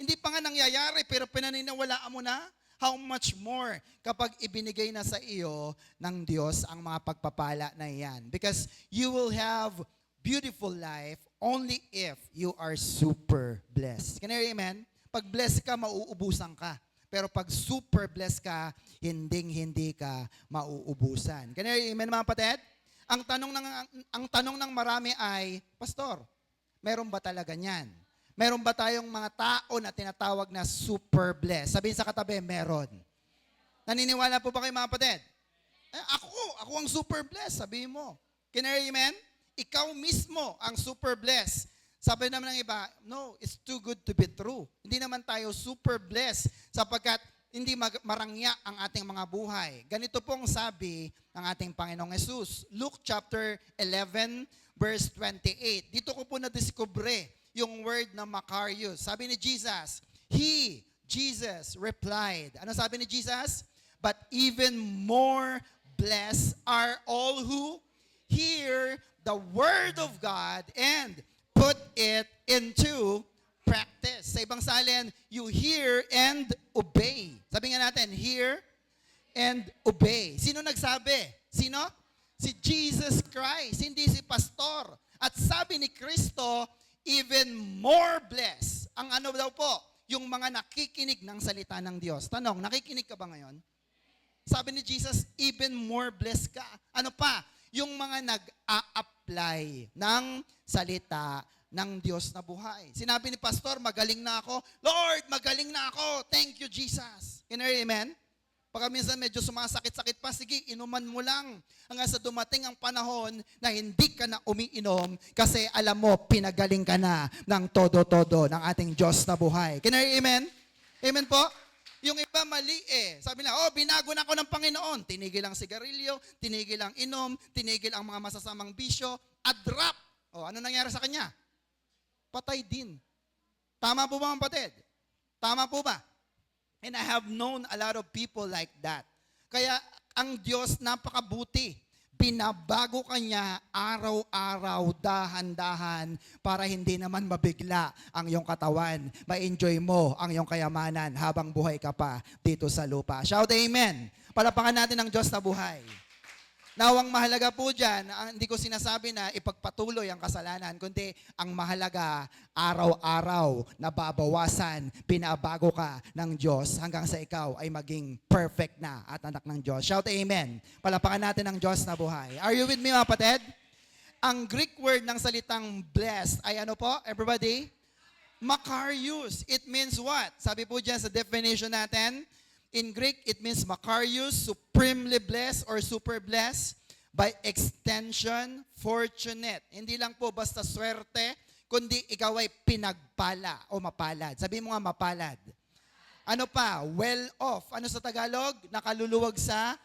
Hindi pa nga nangyayari, pero pinaniniwalaan mo na. How much more kapag ibinigay na sa iyo ng Diyos ang mga pagpapala na iyan? Because you will have beautiful life only if you are super blessed. Can you hear amen? Pag blessed ka, mauubusan ka. Pero pag super blessed ka, hindi ka mauubusan. Can you hear amen mga kapatid? Ang tanong ng marami ay, Pastor, meron ba talaga niyan? Meron ba tayong mga tao na tinatawag na super blessed? Sabihin sa katabi, meron. Naniniwala po ba kayo mga kapatid? Ako ang super blessed, sabihin mo. Can you hear amen? Ikaw mismo ang super blessed. Sabi naman ng iba, no, it's too good to be true. Hindi naman tayo super blessed sapagkat hindi marangya ang ating mga buhay. Ganito pong sabi ng ating Panginoong Jesus. Luke chapter 11, verse 28. Dito ko po na-discover yung word na Macarius. Sabi ni Jesus, Jesus, replied. Ano sabi ni Jesus? But even more blessed are all who hear the word of God and put it into practice. Sa ibang salin, you hear and obey. Sabi nga natin, hear and obey. Sino nagsabi? Sino? Si Jesus Christ, hindi si pastor. At sabi ni Kristo, even more blessed. Ang ano daw po? Yung mga nakikinig ng salita ng Diyos. Tanong, nakikinig ka ba ngayon? Sabi ni Jesus, even more blessed ka. Ano pa? Yung mga nag-a-apply ng salita ng Diyos na buhay. Sinabi ni Pastor, magaling na ako. Lord, magaling na ako. Thank you, Jesus. Can you hear amen? Pagka minsan medyo sumasakit-sakit pa, sige, inuman mo lang. Hanggang sa dumating ang panahon na hindi ka na umiinom kasi alam mo, pinagaling ka na ng todo-todo ng ating Diyos na buhay. Can you hear amen? Amen po? Yung iba mali eh. Sabi nila, binago na ako ng Panginoon. Tinigil ang sigarilyo, tinigil ang inom, tinigil ang mga masasamang bisyo, at drop. Ano nangyari sa kanya? Patay din. Tama po ba mga kapatid? Tama po ba? And I have known a lot of people like that. Kaya ang Diyos napakabuti. Binabago ka niya araw-araw, dahan-dahan, para hindi naman mabigla ang iyong katawan. Ma-enjoy mo ang iyong kayamanan habang buhay ka pa dito sa lupa. Shout amen. Palapakan natin ang Diyos na buhay. Nawang mahalaga po dyan, hindi ko sinasabi na ipagpatuloy ang kasalanan, kundi ang mahalaga, araw-araw, nababawasan, binabago ka ng Diyos hanggang sa ikaw ay maging perfect na at anak ng Diyos. Shout amen. Palapakan natin ang Diyos na buhay. Are you with me mga kapatid? Ang Greek word ng salitang blessed ay ano po, everybody? Makarios. It means what? Sabi po dyan sa definition natin, in Greek, it means Makarios, supremely blessed or super blessed. By extension, fortunate. Hindi lang po basta swerte, kundi ikaw ay pinagpala o mapalad. Sabi mo nga mapalad. Ano pa? Well off. Ano sa Tagalog? Nakaluluwag sa?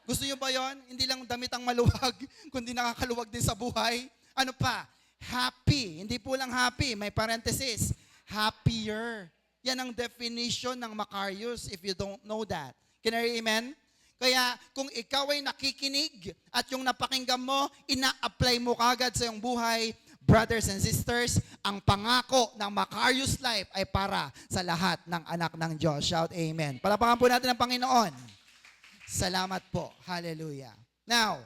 Gusto nyo ba yon? Hindi lang damit ang maluwag, kundi nakakaluwag din sa buhay. Ano pa? Happy. Hindi po lang happy. May parenthesis. Happier. Yan ang definition ng Makarios if you don't know that. Can I hear amen? Kaya kung ikaw ay nakikinig at yung napakinggan mo, ina-apply mo kagad sa iyong buhay, brothers and sisters, ang pangako ng Makarios life ay para sa lahat ng anak ng Diyos. Shout amen. Palapakan po natin ang Panginoon. Salamat po. Hallelujah. Now,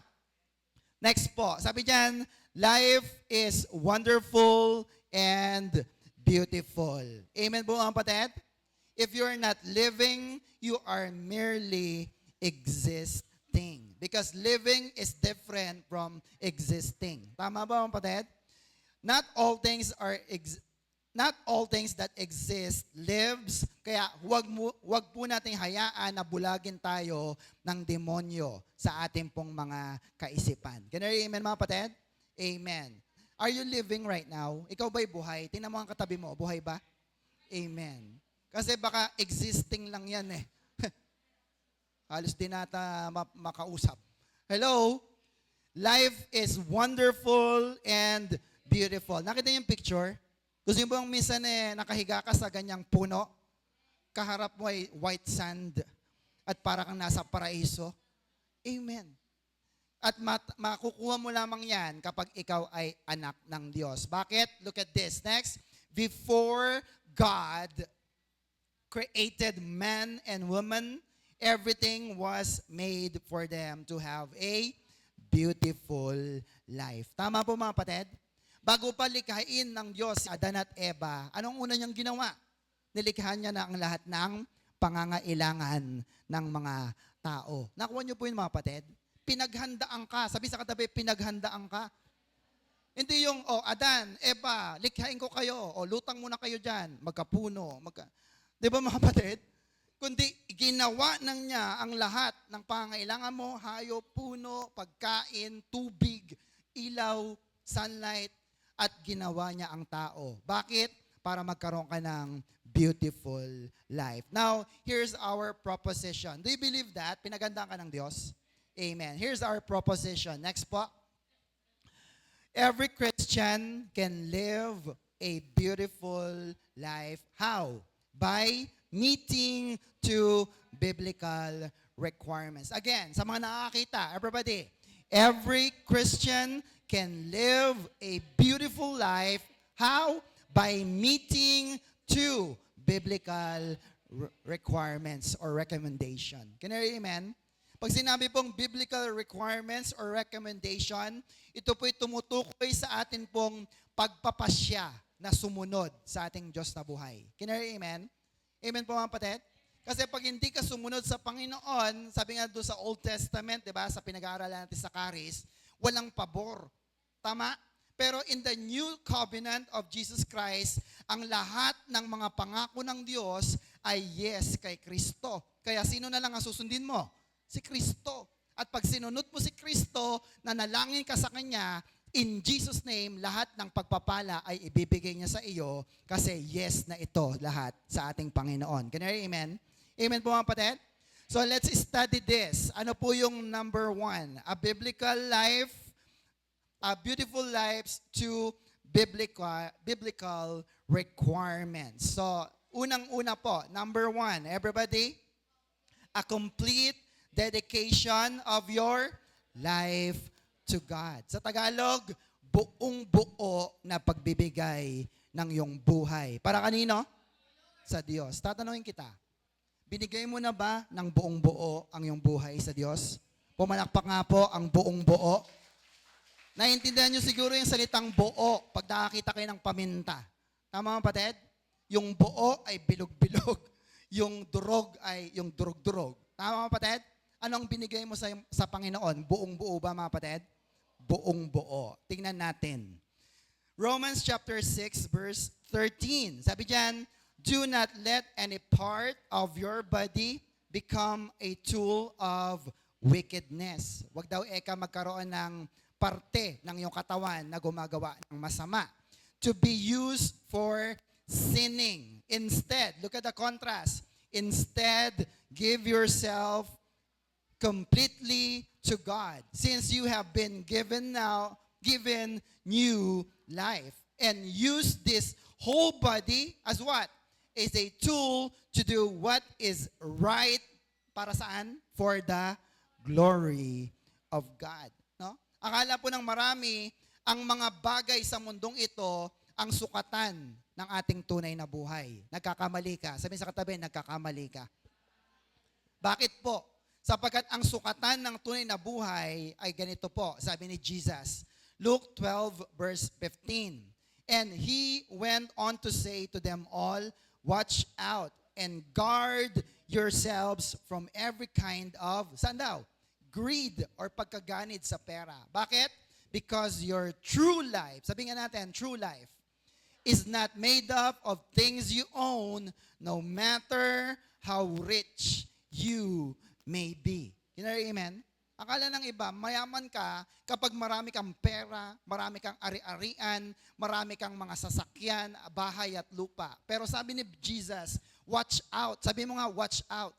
next po. Sabi diyan, life is wonderful and beautiful. Amen po mga kapatid? If you're not living, you are merely existing. Because living is different from existing. Tama ba mga kapatid? Not all things are not all things that exist lives. Kaya wag po nating hayaan na bulagin tayo ng demonyo sa ating pong mga kaisipan. Can I amen mga kapatid? Amen. Are you living right now? Ikaw ba'y buhay? Tingnan mo ang katabi mo, buhay ba? Amen. Kasi baka existing lang yan eh. Halos di nata makausap. Hello? Life is wonderful and beautiful. Nakita niyo yung picture? Gusto niyo bang minsan nakahiga ka sa ganyang puno? Kaharap mo ay white sand at para kang nasa paraiso? Amen. At makukuha mo lamang yan kapag ikaw ay anak ng Diyos. Bakit? Look at this. Next. Before God created man and woman, everything was made for them to have a beautiful life. Tama po mga kapatid? Bago pa likhain ng Diyos si Adan at Eva, anong una niyang ginawa? Nilikhahan niya na ang lahat ng pangangailangan ng mga tao. Nakuha niyo po yun mga kapatid? Pinaghandaan ka. Sabi sa katabi, pinaghandaan ka. Hindi yung, Adan, Eva, likhain ko kayo. Lutang muna kayo dyan. Magkapuno. Di ba mga kapatid? Kundi ginawa ng niya ang lahat ng pangangailangan mo, hayop, puno, pagkain, tubig, ilaw, sunlight, at ginawa niya ang tao. Bakit? Para magkaroon ka ng beautiful life. Now, here's our proposition. Do you believe that? Pinagandaan ka ng Diyos? Amen. Here's our proposition. Next po. Every Christian can live a beautiful life. How? By meeting two biblical requirements. Again, sa mga nakakita, everybody, every Christian can live a beautiful life. How? By meeting two biblical requirements or recommendation. Can you hear amen? Pag sinabi pong biblical requirements or recommendation, ito po'y tumutukoy sa atin pong pagpapasya na sumunod sa ating Diyos na buhay. Can you hear amen? Amen po mga kapatid? Kasi pag hindi ka sumunod sa Panginoon, sabi nga doon sa Old Testament, di ba, sa pinag-aaralan natin sa Charis, walang pabor. Tama? Pero in the new covenant of Jesus Christ, ang lahat ng mga pangako ng Diyos ay yes kay Kristo. Kaya sino na lang ang susundin mo? Si Kristo. At pag sinunod mo si Kristo, nanalangin ka sa Kanya, in Jesus' name, lahat ng pagpapala ay ibibigay niya sa iyo kasi yes na ito lahat sa ating Panginoon. Can you hear amen? Amen po mga kapatid? So let's study this. Ano po yung number 1? A biblical life, a beautiful lives to biblical requirements. So, unang-una po, number 1, everybody, a complete dedication of your life to God. Sa Tagalog, buong-buo na pagbibigay ng iyong buhay. Para kanino? Sa Diyos. Tatanungin kita, binigay mo na ba ng buong-buo ang iyong buhay sa Diyos? Pumalakpak nga po ang buong-buo. Naiintindihan nyo siguro yung salitang buo pag nakakita kayo ng paminta. Tama mga kapatid? Yung buo ay bilog-bilog. Yung durog ay yung durog-durog. Tama mga kapatid? Anong binigay mo sa Panginoon? Buong-buo ba mga kapatid? Buong-buo. Tingnan natin. Romans chapter 6 verse 13. Sabi diyan, do not let any part of your body become a tool of wickedness. Huwag daw magkaroon ng parte ng iyong katawan na gumagawa ng masama. To be used for sinning. Instead, look at the contrast. Instead, give yourself completely to God. Since you have been given new life. And use this whole body as what? As a tool to do what is right. Para saan? For the glory of God. No? Akala po ng marami, ang mga bagay sa mundong ito ang sukatan ng ating tunay na buhay. Nagkakamali ka. Sabihin sa katabi, nagkakamali ka. Bakit po? Sapagkat ang sukatan ng tunay na buhay ay ganito po, sabi ni Jesus. Luke 12 verse 15. And he went on to say to them all, watch out and guard yourselves from every kind of, saan daw? Greed or pagkaganid sa pera. Bakit? Because your true life, sabihin nga natin, true life, is not made up of things you own, no matter how rich you may be. You know, amen? Akala ng iba, mayaman ka kapag marami kang pera, marami kang ari-arian, marami kang mga sasakyan, bahay at lupa. Pero sabi ni Jesus, watch out. Sabi mo nga, watch out.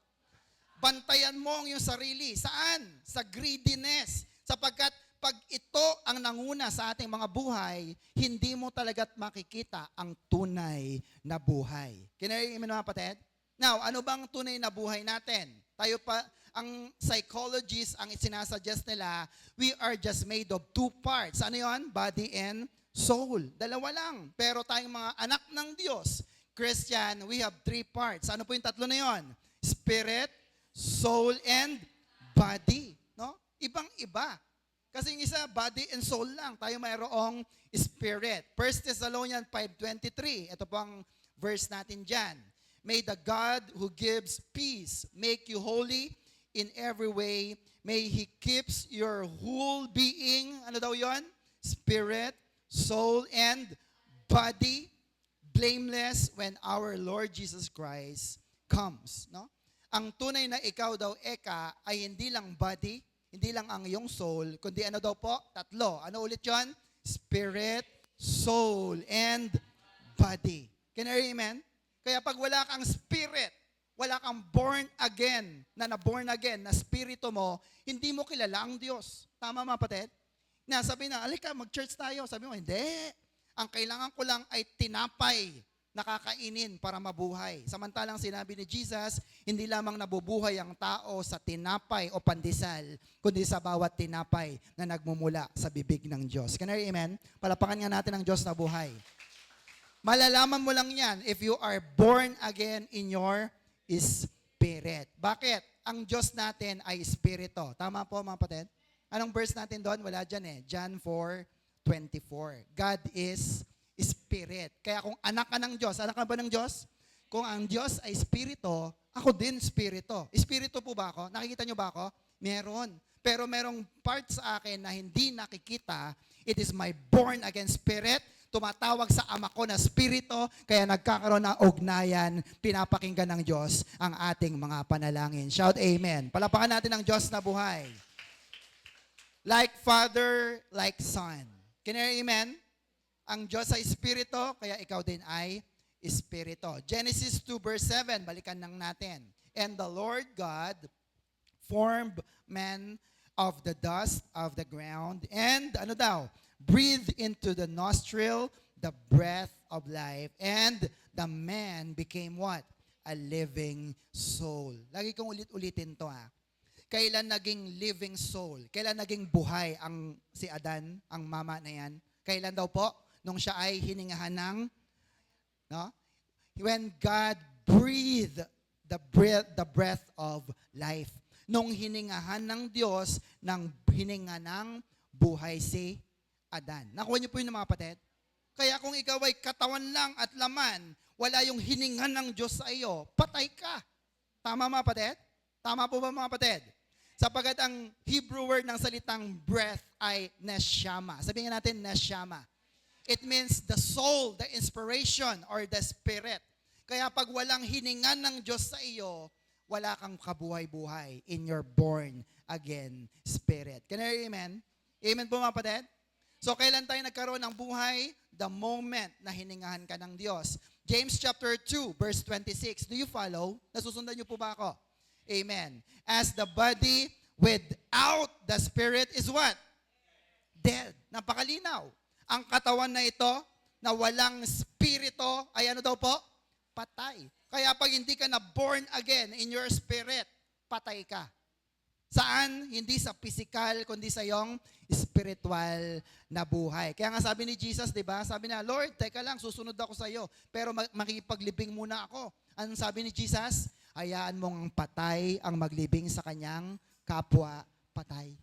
Bantayan mo ang iyong sarili. Saan? Sa greediness. Sapagkat pag ito ang nanguna sa ating mga buhay, hindi mo talaga't makikita ang tunay na buhay. Kinarinig mo mga kapatid? Now, ano bang tunay na buhay natin? Tayo pa, ang psychologists, ang sinasuggest nila, we are just made of two parts. Ano yon? Body and soul. Dalawa lang. Pero tayong mga anak ng Diyos, Christian, we have three parts. Ano po yung tatlo na yon? Spirit, soul, and body. No? Ibang-iba. Kasi yung isa, body and soul lang. Tayo mayroong spirit. 1 Thessalonians 5:23. Ito po ang verse natin dyan. May the God who gives peace make you holy in every way. May He keeps your whole being, ano daw yon? Spirit, soul, and body blameless when our Lord Jesus Christ comes. No? Ang tunay na ikaw daw, Eka, ay hindi lang body, hindi lang ang iyong soul, kundi ano daw po? Tatlo. Ano ulit yon? Spirit, soul, and body. Can you hear, amen? Kaya pag wala kang spirit, wala kang born again, na born again, na spirito mo, hindi mo kilala ang Diyos. Tama mga kapatid? Na sabi na, alika, mag-church tayo. Sabi mo, hindi. Ang kailangan ko lang ay tinapay na kakainin para mabuhay. Samantalang sinabi ni Jesus, hindi lamang nabubuhay ang tao sa tinapay o pandesal, kundi sa bawat tinapay na nagmumula sa bibig ng Diyos. Can I hear, amen? Palapakan nga natin ang Diyos na buhay. Malalaman mo lang yan if you are born again in your spirit. Bakit? Ang Diyos natin ay espiritu. Tama po mga kapatid? Anong verse natin doon? Wala dyan eh. John 4:24. God is spirit. Kaya kung anak ka ng Diyos, anak ka ba ng Diyos? Kung ang Diyos ay espiritu, ako din espiritu. Espiritu po ba ako? Nakikita nyo ba ako? Meron. Pero merong part sa akin na hindi nakikita. It is my born again spirit. Tumatawag sa ama ko na spirito, kaya nagkakaroon ng ugnayan, pinapakinggan ng Diyos ang ating mga panalangin. Shout amen. Palapakan natin ang Diyos na buhay. Like Father, like Son. Can you hear, amen? Ang Diyos ay spirito, kaya ikaw din ay espirito. Genesis 2 verse 7, balikan lang natin. And the Lord God formed man of the dust of the ground, and ano daw? Breathed into the nostril the breath of life, and the man became what? A living soul. Lagi kong ulit-ulitin to ha. Kailan naging living soul? Kailan naging buhay ang si Adan, ang mama na yan? Kailan daw po? Nung siya ay hiningahan ng, no? When God breathed the breath of life. Nung hiningahan ng Diyos, ng hininga ng buhay si Adan. Nakuha niyo po yun mga kapatid? Kaya kung ikaw ay katawan lang at laman, wala yung hininga ng Diyos sa iyo, patay ka. Tama mga kapatid? Tama po ba mga kapatid? Sapagat ang Hebrew word ng salitang breath ay neshama. Sabihin natin neshama. It means the soul, the inspiration, or the spirit. Kaya pag walang hiningan ng Diyos sa iyo, wala kang kabuhay-buhay in your born again spirit. Can you hear, amen? Amen po mga kapatid? So kailan tayo nagkaroon ng buhay? The moment na hiningahan ka ng Diyos. James chapter 2 verse 26. Do you follow? Nasusundan niyo po ba ako? Amen. As the body without the spirit is what? Dead. Napakalinaw. Ang katawan na ito na walang spirito ay ano daw po? Patay. Kaya pag hindi ka na born again in your spirit, patay ka. Saan? Hindi sa physical, kundi sa iyong spiritual na buhay. Kaya nga sabi ni Jesus, di ba? Sabi na, Lord, teka lang, susunod ako sa iyo. Pero makipaglibing muna ako. Anong sabi ni Jesus? Hayaan mong ang patay ang maglibing sa kanyang kapwa patay.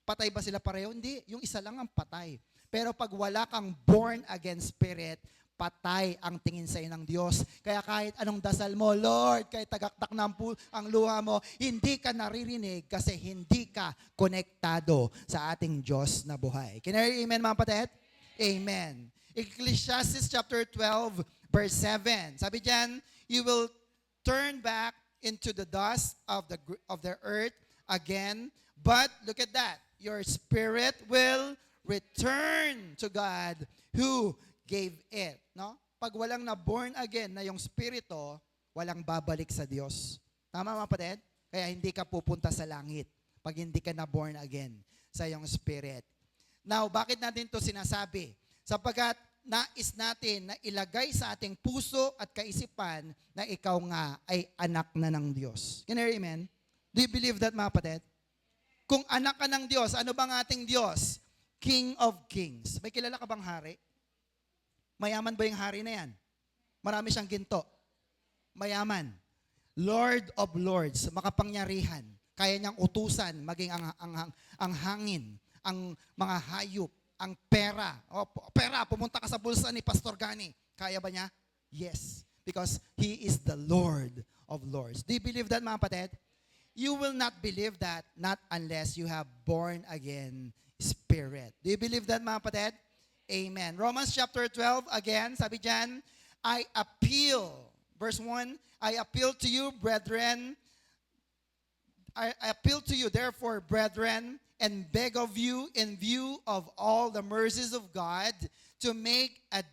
Patay ba sila pareho? Hindi. Yung isa lang ang patay. Pero pag wala kang born again spirit, patay ang tingin sa iyo ng Diyos. Kaya kahit anong dasal mo, Lord, kahit tagaktak na ang luha mo, hindi ka naririnig kasi hindi ka konektado sa ating Diyos na buhay. Can I hear amen, mga kapatid? Amen. Ecclesiastes chapter 12, verse 7. Sabi diyan, you will turn back into the dust of the earth again, but look at that. Your spirit will return to God who gave it. No? Pag walang na born again na yung spirito, walang babalik sa Diyos. Tama mga kapatid? Kaya hindi ka pupunta sa langit pag hindi ka na born again sa iyong spirit. Now, bakit natin to sinasabi? Sapagkat nais natin na ilagay sa ating puso at kaisipan na ikaw nga ay anak na ng Diyos. Can you hear amen? Do you believe that, mga kapatid? Kung anak ka ng Diyos, ano bang ating Diyos? King of Kings. May kilala ka bang hari? Mayaman ba yung hari na yan? Marami siyang ginto. Mayaman. Lord of Lords, makapangyarihan. Kaya niyang utusan, maging ang hangin, ang mga hayop, ang pera. O, pera, pumunta ka sa bulsa ni Pastor Gani. Kaya ba niya? Yes. Because He is the Lord of Lords. Do you believe that, mga kapatid? You will not believe that not unless you have born again spirit. Do you believe that, mga kapatid? Amen. Romans chapter 12, again, sabi dyan, I appeal, verse 1, I appeal to you, brethren, I appeal to you, therefore, brethren, and beg of you, in view of all the mercies of God, to make a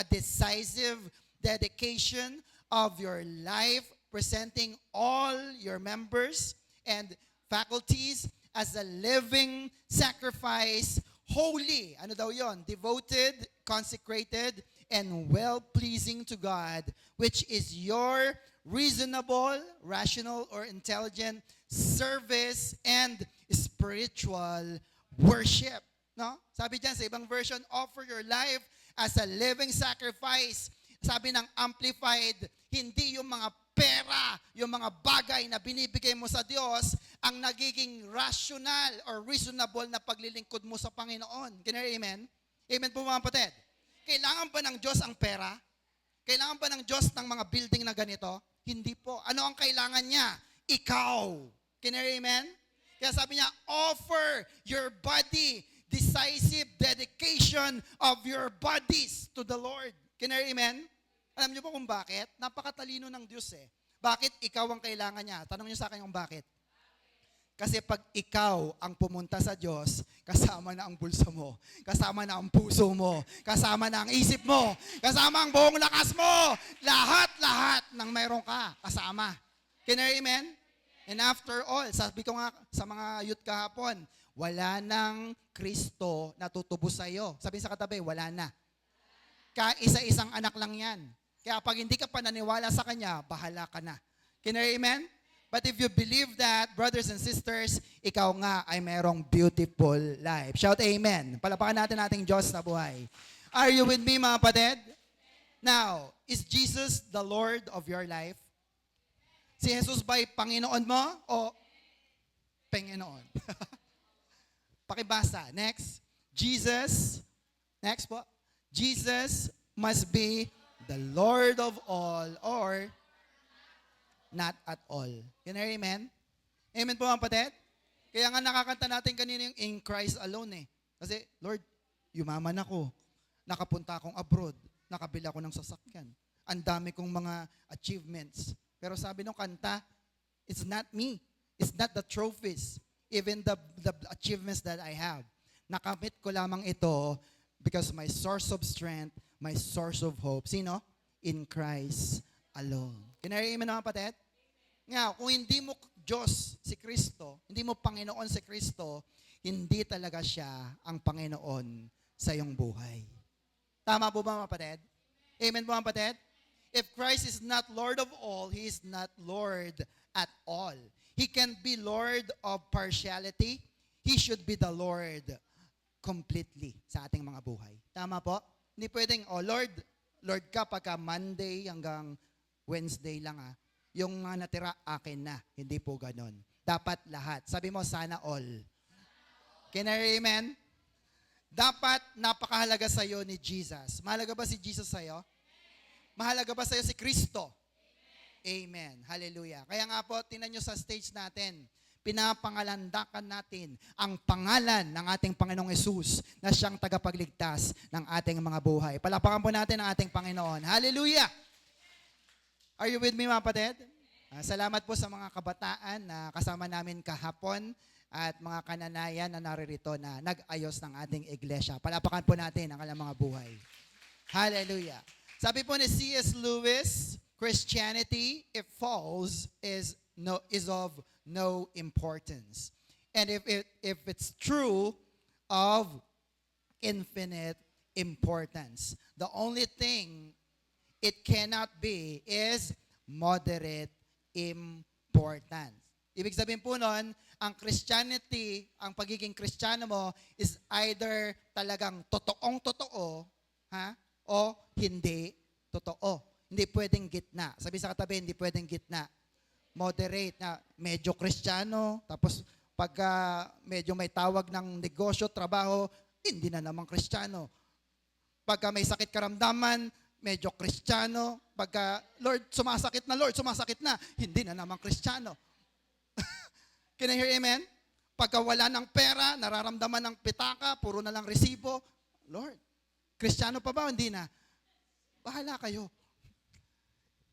decisive dedication of your life, presenting all your members and faculties as a living sacrifice, holy, ano daw yon? Devoted, consecrated, and well-pleasing to God, which is your reasonable, rational, or intelligent service and spiritual worship. No? Sabi diyan sa ibang version, offer your life as a living sacrifice. Sabi ng Amplified, hindi yung mga pera, yung mga bagay na binibigay mo sa Diyos ang nagiging rational or reasonable na paglilingkod mo sa Panginoon. Can you hear amen? Amen po, mga kapatid. Kailangan ba ng Diyos ang pera? Kailangan ba ng Diyos ng mga building na ganito? Hindi po. Ano ang kailangan niya? Ikaw. Can you hear amen? Kaya sabi niya, offer your body, decisive dedication of your bodies to the Lord. Can you hear amen? Alam niyo po kung bakit? Napakatalino ng Diyos eh. Bakit ikaw ang kailangan niya? Tanong niyo sa akin kung bakit. Kasi pag ikaw ang pumunta sa Diyos, kasama na ang bulsa mo, kasama na ang puso mo, kasama na ang isip mo, kasama ang buong lakas mo, lahat-lahat ng mayroon ka, kasama. Can you hear amen? And after all, sabi ko nga sa mga youth kahapon, wala nang Kristo na tutubos sa iyo. Sabi sa katabi, wala na. Kaisa-isang anak lang yan. Kaya pag hindi ka pa naniwala sa Kanya, bahala ka na. Can you hear amen? But if you believe that, brothers and sisters, ikaw nga ay merong beautiful life. Shout amen. Palapakan natin ating Diyos na buhay. Are you with me, mga kapatid? Now, is Jesus the Lord of your life? Si Jesus ba'y Panginoon mo o Panginoon? Pakibasa. Next. Jesus. Next po. Jesus must be the Lord of all or not at all. Can you hear amen? Amen po, mga kapatid? Kaya nga nakakanta natin kanina yung in Christ alone eh. Kasi, Lord, yumaman ako. Nakapunta akong abroad. Nakabili ako ng sasakyan. Ang dami kong mga achievements. Pero sabi ng kanta, it's not me. It's not the trophies. Even the achievements that I have. Nakamit ko lamang ito because my source of strength, my source of hope. Sino? In Christ alone. Can you hear amen, mga kapatid? Nga, kung hindi mo Diyos si Kristo, hindi mo Panginoon si Kristo, hindi talaga siya ang Panginoon sa iyong buhay. Tama po ba, mga kapatid? Amen po, mga kapatid? If Christ is not Lord of all, He is not Lord at all. He can be Lord of partiality. He should be the Lord completely sa ating mga buhay. Tama po? Hindi pwedeng, oh Lord, Lord ka pagka Monday hanggang Wednesday lang yung mga natira akin na. Hindi po ganon. Dapat lahat. Sabi mo, sana all. Can I hear amen? Dapat napakahalaga sa'yo ni Jesus. Mahalaga ba si Jesus sa'yo? Mahalaga ba sa'yo si Kristo? Amen. Hallelujah. Kaya nga po, tingnan nyo sa stage natin, pinapangalandakan natin ang pangalan ng ating Panginoong Yesus na siyang tagapagligtas ng ating mga buhay. Palapakan po natin ang ating Panginoon. Hallelujah! Are you with me, mga kapatid? Salamat po sa mga kabataan na kasama namin kahapon at mga kananayan na naririto na nag-ayos ng ating iglesia. Palapakan po natin ang kanilang mga buhay. Hallelujah! Sabi po ni C.S. Lewis, Christianity, if false, is of no importance. And if it's true, of infinite importance. The only thing it cannot be is moderate importance. Ibig sabihin po nun, ang Christianity, ang pagiging Kristiyano mo is either talagang totoong totoo, o hindi totoo. Hindi pwedeng gitna. Sabi sa katabi, hindi pwedeng gitna. Moderate na medyo Kristiyano, tapos pagka medyo may tawag ng negosyo, trabaho, hindi na naman Kristiyano. Pagka may sakit karamdaman, medyo Kristiyano. Pagka Lord, sumasakit na, hindi na naman Kristiyano. Can I hear amen? Pagka wala ng pera, nararamdaman ng pitaka, puro na lang resibo, Lord, Kristiyano pa ba? Hindi na. Bahala kayo.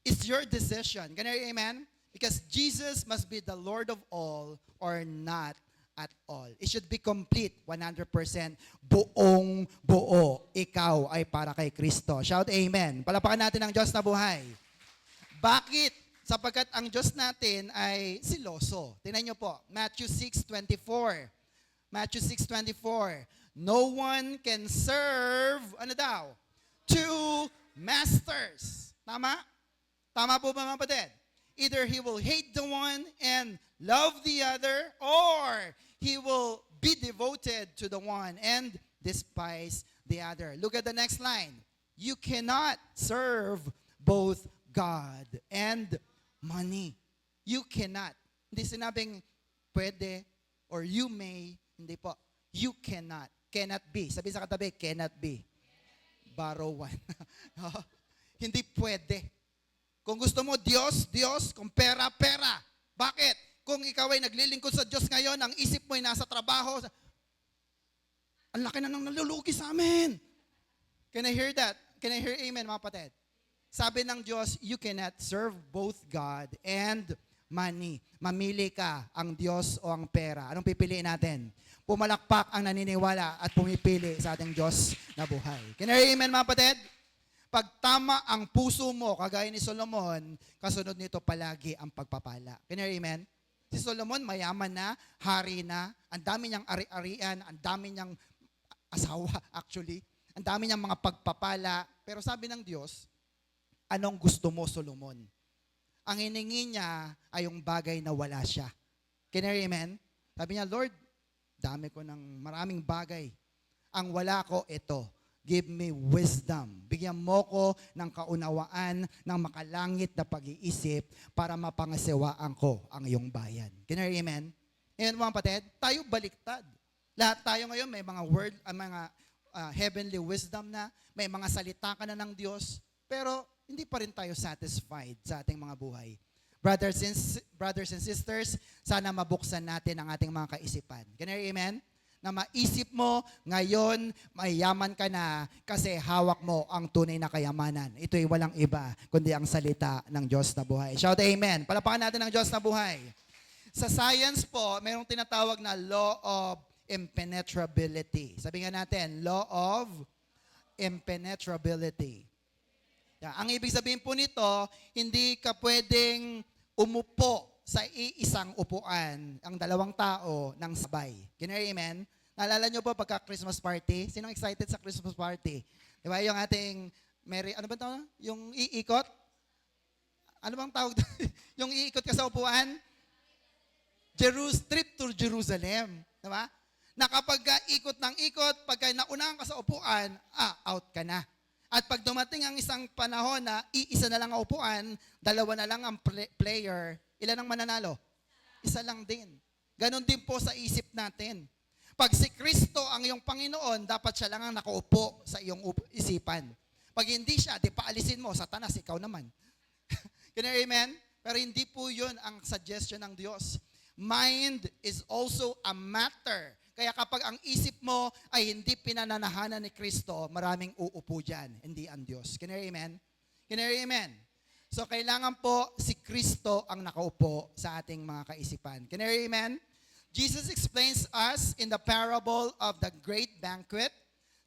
It's your decision. Can I hear amen? Because Jesus must be the Lord of all or not at all. It should be complete, 100%. Buong buo. Ikaw ay para kay Kristo. Shout amen. Palapakan natin ang Diyos na buhay. Bakit? Sapagkat ang Diyos natin ay siloso. Tingnan niyo po, Matthew 6:24. Matthew 6:24. No one can serve, two masters. Tama? Tama po ba, mga kapatid? Either he will hate the one and love the other, or he will be devoted to the one and despise the other. Look at the next line. You cannot serve both God and money. You cannot. Hindi sinabing pwede or you may. Hindi po. You cannot. Cannot be. Sabi sa katabi, cannot be. Borrow one. Hindi pwede. Kung gusto mo, Diyos, Diyos. Kung pera, pera. Bakit? Kung ikaw ay naglilingkod sa Diyos ngayon, ang isip mo ay nasa trabaho, ang laki na nang nalulugi sa amin. Can I hear that? Can I hear amen, mga kapatid? Sabi ng Diyos, you cannot serve both God and money. Mamili ka, ang Diyos o ang pera. Anong pipiliin natin? Pumalakpak ang naniniwala at pumipili sa ating Diyos na buhay. Can I hear amen, mga kapatid? Pag tama ang puso mo, kagaya ni Solomon, kasunod nito palagi ang pagpapala. Can you hear amen? Si Solomon, mayaman na, hari na, ang dami niyang ari-arian, ang dami niyang asawa actually, ang dami niyang mga pagpapala. Pero sabi ng Diyos, anong gusto mo, Solomon? Ang hiningi niya ay yung bagay na wala siya. Can you hear amen? Sabi niya, Lord, dami ko ng maraming bagay. Ang wala ko, ito. Give me wisdom. Bigyan mo ko ng kaunawaan, ng makalangit na pag-iisip para mapangasiwaan ko ang iyong bayan. Can you hear amen? Amen, mga kapatid, tayo baliktad. Lahat tayo ngayon may mga word, mga heavenly wisdom na, may mga salita ka na ng Diyos, pero hindi pa rin tayo satisfied sa ating mga buhay. Brothers and sisters, sana mabuksan natin ang ating mga kaisipan. Can you hear amen? Na maisip mo, ngayon, mayaman ka na kasi hawak mo ang tunay na kayamanan. Ito'y walang iba, kundi ang salita ng Diyos na buhay. Shout amen. Palapakan natin ang Diyos na buhay. Sa science po, mayroong tinatawag na law of impenetrability. Sabi nga natin, law of impenetrability. Ang ibig sabihin po nito, hindi ka pwedeng umupo sa iisang upuan ang dalawang tao ng sabay. Can you hear amen? Naalala nyo po pagka Christmas party? Sinong excited sa Christmas party? Di ba? Yung ating ano ba ito? Yung iikot? Ano bang tawag? Yung iikot ka sa upuan? Trip to Jerusalem. Di ba? Na kapag ikot ng ikot, pagka naunahan ka sa upuan, out ka na. At pag dumating ang isang panahon na iisa na lang ang upuan, dalawa na lang ang player, ilan ang mananalo? Isa lang din. Ganon din po sa isip natin. Pag si Kristo ang iyong Panginoon, dapat siya lang ang nakaupo sa iyong isipan. Pag hindi siya, di paalisin mo, Satanas, ikaw naman. Can you amen? Pero hindi po yun ang suggestion ng Diyos. Mind is also a matter. Kaya kapag ang isip mo ay hindi pinananahanan ni Kristo, maraming uupo dyan, hindi ang Diyos. Can you amen? Can you amen? So kailangan po si Kristo ang nakaupo sa ating mga kaisipan. Can you amen? Jesus explains us in the parable of the great banquet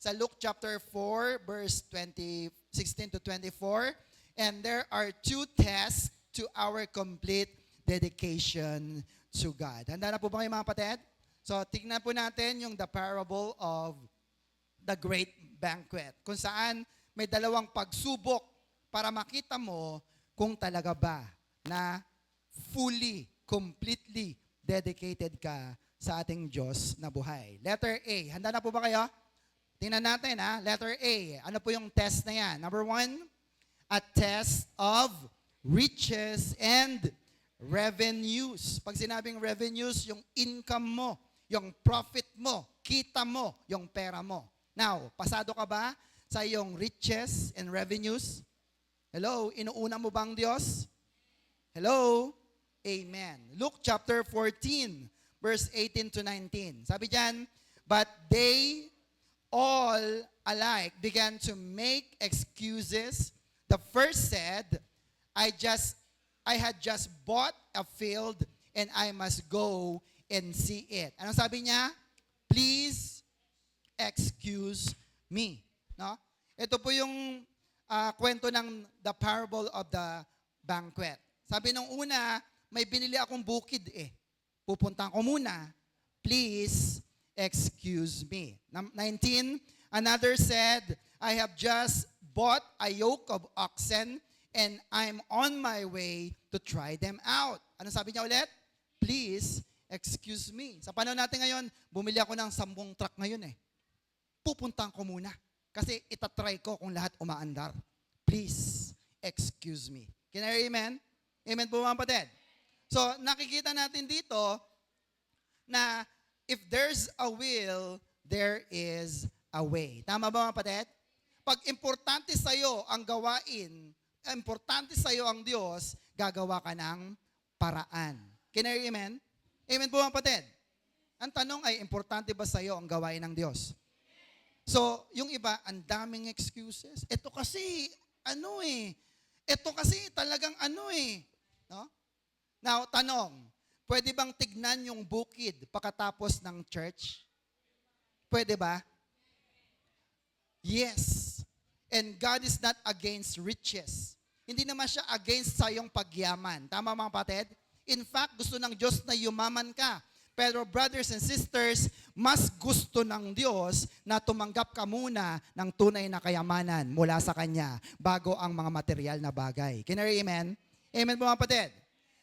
sa Luke chapter 4 verse 16 to 24. And there are two tests to our complete dedication to God. Handa na po ba kayo mga kapatid? So tignan po natin yung the parable of the great banquet. Kung saan may dalawang pagsubok para makita mo kung talaga ba na fully, completely dedicated ka sa ating Diyos na buhay. Letter A. Handa na po ba kayo? Tingnan natin ha. Letter A. Ano po yung test na yan? Number 1, a test of riches and revenues. Pag sinabing revenues, yung income mo, yung profit mo, kita mo, yung pera mo. Now, pasado ka ba sa iyong riches and revenues? Hello? Inuuna mo bang Diyos? Hello? Amen. Luke chapter 14, verse 18 to 19. Sabi diyan, but they all alike began to make excuses. The first said, I had just bought a field and I must go and see it. Anong sabi niya? Please excuse me. No? Ito po yung kwento ng the parable of the banquet. Sabi nung una, may binili akong bukid Pupuntahan ko muna. Please excuse me. 19, another said, I have just bought a yoke of oxen and I'm on my way to try them out. Ano sabi niya ulit? Please excuse me. Sa panahon natin ngayon, bumili ako ng 10 truck ngayon Pupuntahan ko muna. Kasi itatry ko kung lahat umaandar. Please excuse me. Can I hear amen? Amen po mga kapatid. So nakikita natin dito na if there's a will, there is a way. Tama ba mga kapatid? Pag importante sa iyo ang gawain, importante sa iyo ang Diyos, gagawa ka ng paraan. Can I hear amen? Amen po mga kapatid. Ang tanong ay, importante ba sa iyo ang gawain ng Diyos? So, yung iba, ang daming excuses. Ito kasi, Ito kasi talagang No? Now, tanong, pwede bang tignan yung bukid pagkatapos ng church? Pwede ba? Yes. And God is not against riches. Hindi naman siya against sa iyong pagyaman. Tama mga kapatid? In fact, gusto ng Diyos na yumaman ka. Pero brothers and sisters, mas gusto ng Diyos na tumanggap ka muna ng tunay na kayamanan mula sa Kanya bago ang mga material na bagay. Can I hear amen? Amen po mga kapatid?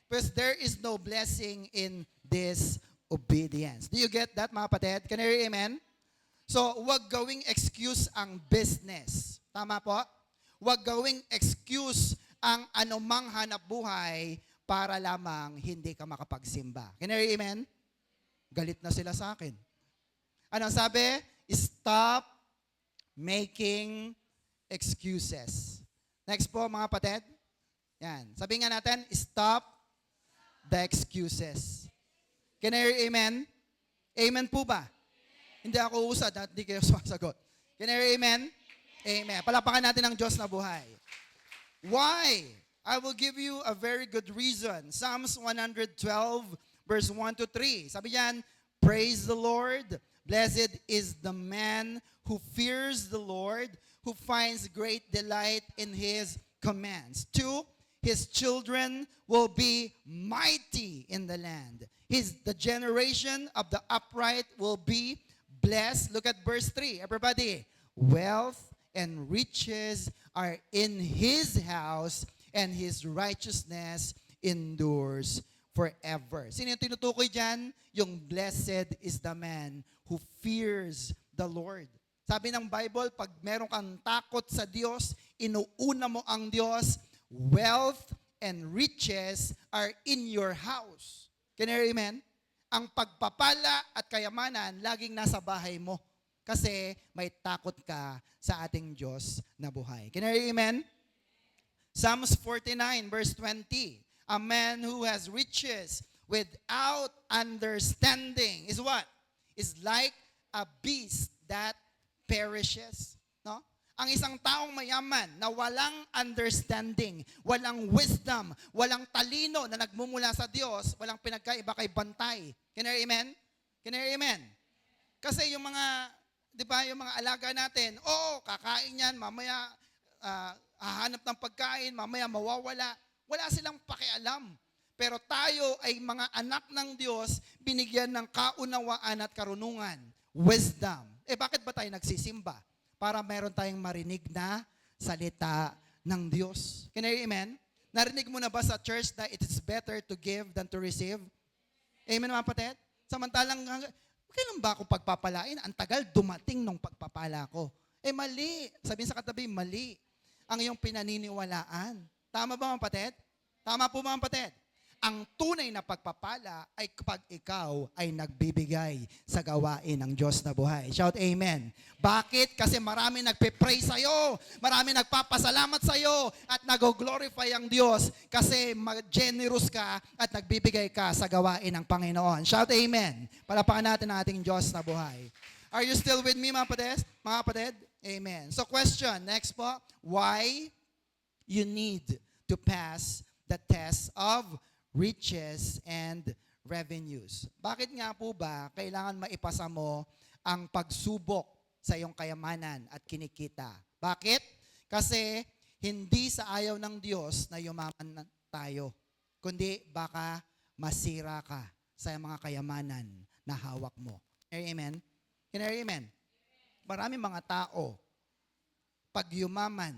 Because there is no blessing in disobedience. Do you get that mga kapatid? Can I hear amen? So, huwag gawing excuse ang business. Tama po? Huwag gawing excuse ang anumang hanap buhay para lamang hindi ka makapagsimba. Can I hear amen? Galit na sila sa akin. Ano sabi? Stop making excuses. Next po mga kapatid. Yan. Sabi nga natin, stop the excuses. Can I hear amen? Amen po ba? Hindi ako usad at hindi kayo sumasagot. Can I hear amen? Amen. Palapakan natin ang Diyos na buhay. Why? I will give you a very good reason. Psalms 112 verse 1 to 3. Sabi yan, praise the Lord. Blessed is the man who fears the Lord, who finds great delight in His commands. 2, his children will be mighty in the land. The generation of the upright will be blessed. Look at verse 3. Everybody, wealth and riches are in His house, and His righteousness endures forever. Sino yung tinutukoy dyan? Yung blessed is the man who fears the Lord. Sabi ng Bible, pag meron kang takot sa Diyos, inuuna mo ang Diyos, wealth and riches are in your house. Can you hear amen? Ang pagpapala at kayamanan laging nasa bahay mo. Kasi may takot ka sa ating Diyos na buhay. Can you hear amen? Psalms 49 verse 20. A man who has riches without understanding is what? Is like a beast that perishes. No? Ang isang taong mayaman na walang understanding, walang wisdom, walang talino na nagmumula sa Diyos, walang pinagkaiba kay bantay. Can you hear amen? Can you hear amen? Kasi yung mga, di ba, yung mga alaga natin, oo, kakain yan, mamaya hahanap ng pagkain, mamaya mawawala. Wala silang pakialam. Pero tayo ay mga anak ng Diyos, binigyan ng kaunawaan at karunungan, wisdom. Bakit ba tayo nagsisimba? Para meron tayong marinig na salita ng Diyos. Can you hear amen? Narinig mo na ba sa church na it is better to give than to receive? Amen mga kapatid? Samantalang, kailan ba ako pagpapalain? Ang tagal dumating nung pagpapala ko. Mali. Sabihin sa katabi, mali ang iyong pinaniniwalaan. Tama ba mga kapatid? Tama po mga kapatid? Ang tunay na pagpapala ay kapag ikaw ay nagbibigay sa gawain ng Diyos na buhay. Shout amen. Bakit? Kasi marami nagpe-pray sa'yo, marami nagpapasalamat sa'yo, at nag-glorify ang Diyos kasi generous ka at nagbibigay ka sa gawain ng Panginoon. Shout amen. Palapakan natin ang ating Diyos na buhay. Are you still with me mga kapatid? Mga kapatid? Amen. So question, next po, why you need to pass the test of riches and revenues. Bakit nga po ba kailangan maipasa mo ang pagsubok sa iyong kayamanan at kinikita? Bakit? Kasi hindi sa ayaw ng Diyos na yumaman tayo, kundi baka masira ka sa mga kayamanan na hawak mo. Amen? Can you hear amen? Maraming mga tao, pag yumaman,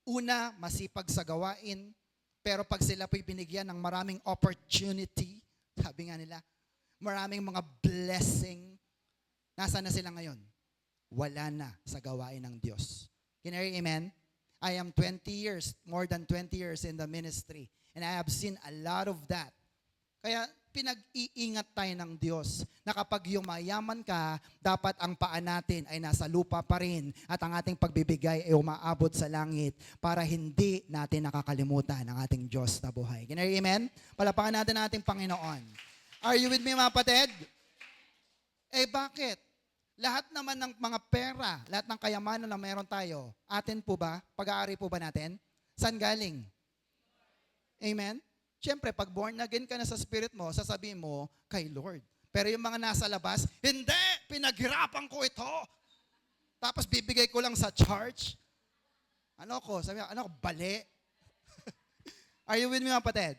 una, masipag sa gawain, pero pag sila po'y binigyan ng maraming opportunity, sabi nga nila, maraming mga blessing, nasa na sila ngayon? Wala na sa gawain ng Diyos. Can you hear amen? I am 20 years, more than 20 years in the ministry, and I have seen a lot of that. Kaya pinag-iingat tayo ng Diyos na kapag yumayaman ka, dapat ang paa natin ay nasa lupa pa rin at ang ating pagbibigay ay umaabot sa langit para hindi natin nakakalimutan ang ating Diyos na buhay. Can you hear amen? Palapakan natin ang ating Panginoon. Are you with me mga kapatid? Bakit? Lahat naman ng mga pera, lahat ng kayamanan na meron tayo, atin po ba? Pag-aari po ba natin? Saan galing? Amen? Siyempre, pag born again ka na sa spirit mo, sasabihin mo, kay Lord. Pero yung mga nasa labas, hindi, pinaghirapan ko ito. Tapos bibigay ko lang sa church. Sabi ko, bali. Are you with me mga kapatid?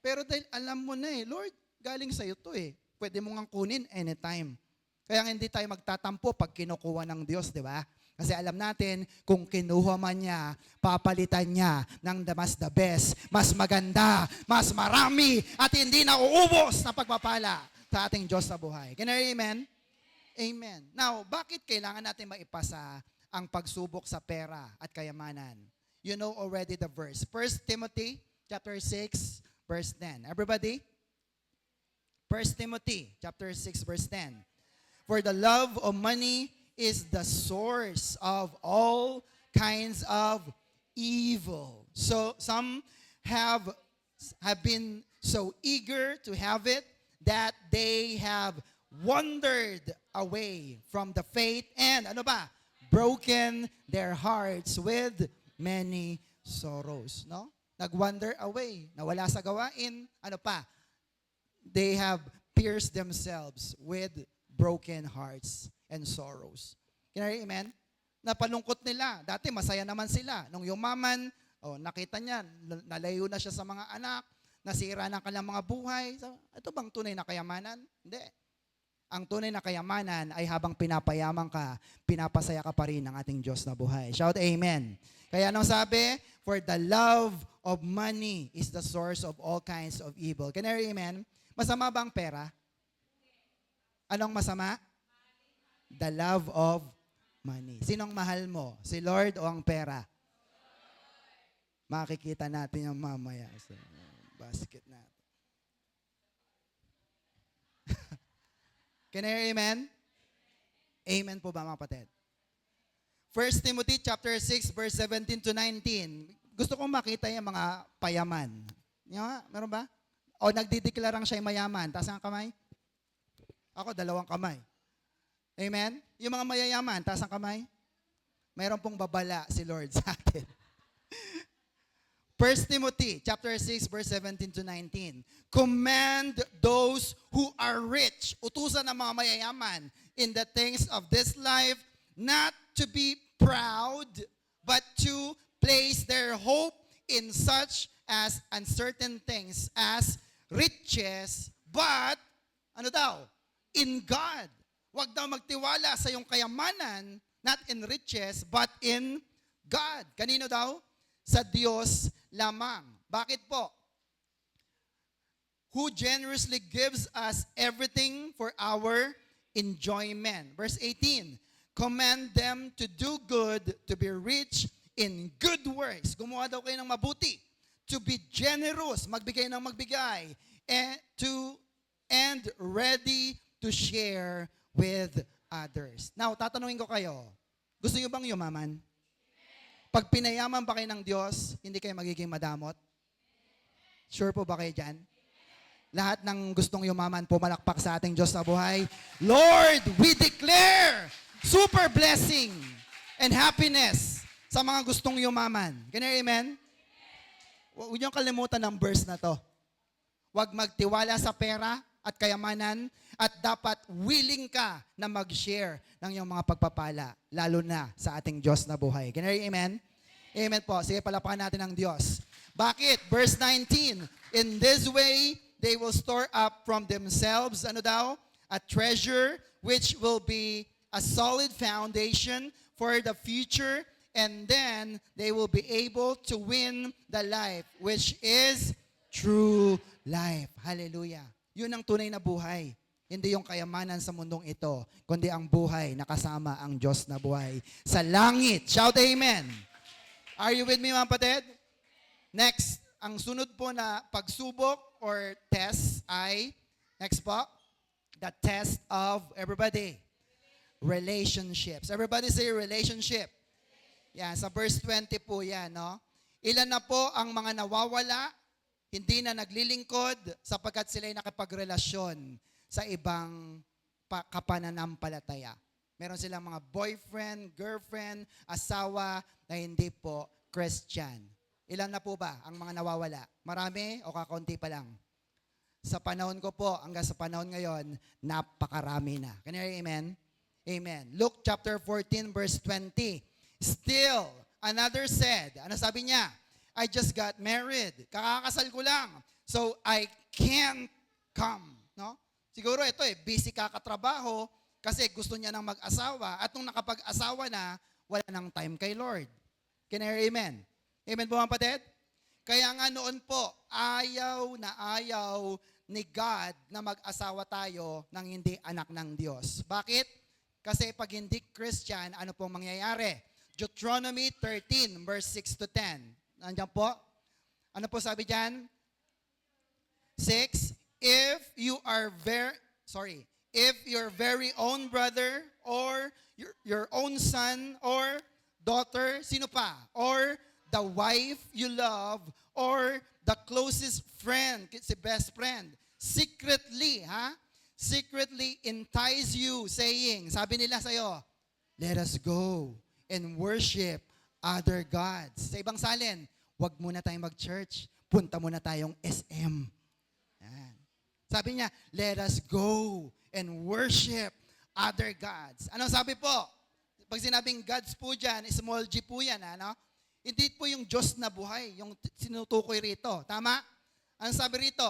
Pero dahil alam mo na Lord, galing sa'yo to Pwede mo nga kunin anytime. Kaya hindi tayo magtatampo pag kinukuha ng Diyos, di ba? Kasi alam natin, kung kinuha man niya, papalitan niya ng mas the best, mas maganda, mas marami, at hindi na uubos na pagpapala sa ating Diyos na buhay. Can you hear amen? Amen. Now, bakit kailangan natin maipasa ang pagsubok sa pera at kayamanan? You know already the verse. 1 Timothy chapter 6, verse 10. Everybody? 1 Timothy chapter 6, verse 10. For the love of money is the source of all kinds of evil. So some have been so eager to have it that they have wandered away from the faith and broken their hearts with many sorrows. No? Nag-wander away, nawala sa gawain, they have pierced themselves with broken hearts and sorrows. Can you hear amen? Napalungkot nila. Dati masaya naman sila. Nung yumaman, nakita niya, nalayo na siya sa mga anak, nasira ng kanilang mga buhay. So, ito bang tunay na kayamanan? Hindi. Ang tunay na kayamanan ay habang pinapayaman ka, pinapasaya ka pa rin ng ating Diyos na buhay. Shout amen. Kaya anong sabi? For the love of money is the source of all kinds of evil. Can you hear amen? Masama ba ang pera? Anong masama? The love of money. Sinong mahal mo? Si Lord o ang pera? Makikita natin yung mamaya sa basket natin. Can I hear amen? Amen po ba mga kapatid? 1 Timothy chapter 6 verse 17 to 19. Gusto kong makita yung mga payaman. Yung nga, meron ba? O nagdideklarang siya'y mayaman. Taas ang kamay. Ako, 2 kamay. Amen? Yung mga mayayaman, taas ang kamay. Mayroon pong babala si Lord sa atin. 1 Timothy chapter 6 verse 17 to 19. Command those who are rich, utusan ng mga mayayaman, in the things of this life, not to be proud, but to place their hope in such as uncertain things as riches, but, ano daw? In God. Huwag daw magtiwala sa iyong kayamanan, not in riches, but in God. Kanino daw? Sa Diyos lamang. Bakit po? Who generously gives us everything for our enjoyment. Verse 18, command them to do good, to be rich in good works. Gumawa daw kayo ng mabuti. To be generous, magbigay ng magbigay. And ready to share with others. Now, tatanungin ko kayo, gusto niyo bang yumaman? Pag pinayaman ba kayo ng Diyos, hindi kayo magiging madamot? Sure po ba kayo dyan? Lahat ng gustong yumaman, pumalakpak sa ating Diyos na buhay. Lord, we declare super blessing and happiness sa mga gustong yumaman. Can you amen? Huwag niyong kalimutan ng verse na to. Huwag magtiwala sa pera at kayamanan at dapat willing ka na mag-share ng iyong mga pagpapala, lalo na sa ating Diyos na buhay. Can you amen? Amen po. Sige, palapakan natin ang Diyos. Bakit? Verse 19, in this way, they will store up from themselves, ano daw? A treasure which will be a solid foundation for the future, and then they will be able to win the life, which is true life. Hallelujah. Yun ang tunay na buhay. Hindi yung kayamanan sa mundong ito, kundi ang buhay na kasama ang Diyos na buhay sa langit. Shout amen. Are you with me, mga kapatid? Next, ang sunod po na pagsubok or test ay, next po, the test of, everybody, relationships. Everybody say relationship. Yan, sa verse 20 po yan, no? Ilan na po ang mga nawawala, hindi na naglilingkod sapagkat sila'y nakipagrelasyon sa ibang kapananampalataya. Meron silang mga boyfriend, girlfriend, asawa na hindi po Christian. Ilan na po ba ang mga nawawala? Marami o kakaunti pa lang? Sa panahon ko po, hanggang sa panahon ngayon, napakarami na. Can you hear amen? Amen. Luke chapter 14 verse 20. Still, another said, ano sabi niya? I just got married. Kakakasal ko lang. So, I can't come. No? Siguro ito busy kakatrabaho kasi gusto niya nang mag-asawa. At nung nakapag-asawa na, wala nang time kay Lord. Can I hear amen? Amen po mga kapatid? Kaya nga noon po, ayaw na ayaw ni God na mag-asawa tayo ng hindi anak ng Diyos. Bakit? Kasi pag hindi Christian, ano pong mangyayari? Deuteronomy 13 verse 6 to 10. Nandiyan po. Ano po sabi diyan? 6, if your very own brother or your own son or daughter, sino pa? Or the wife you love or the closest friend, si best friend, secretly entice you saying, sabi nila sa'yo, let us go and worship other gods. Sa ibang salin, wag muna tayong mag-church, punta muna tayong SM. Yan. Sabi niya, let us go and worship other gods. Ano sabi po? Pag sinabing gods po dyan, small g po yan, ano? Hindi po yung Diyos na buhay, yung sinutukoy rito. Tama? Ano sabi rito?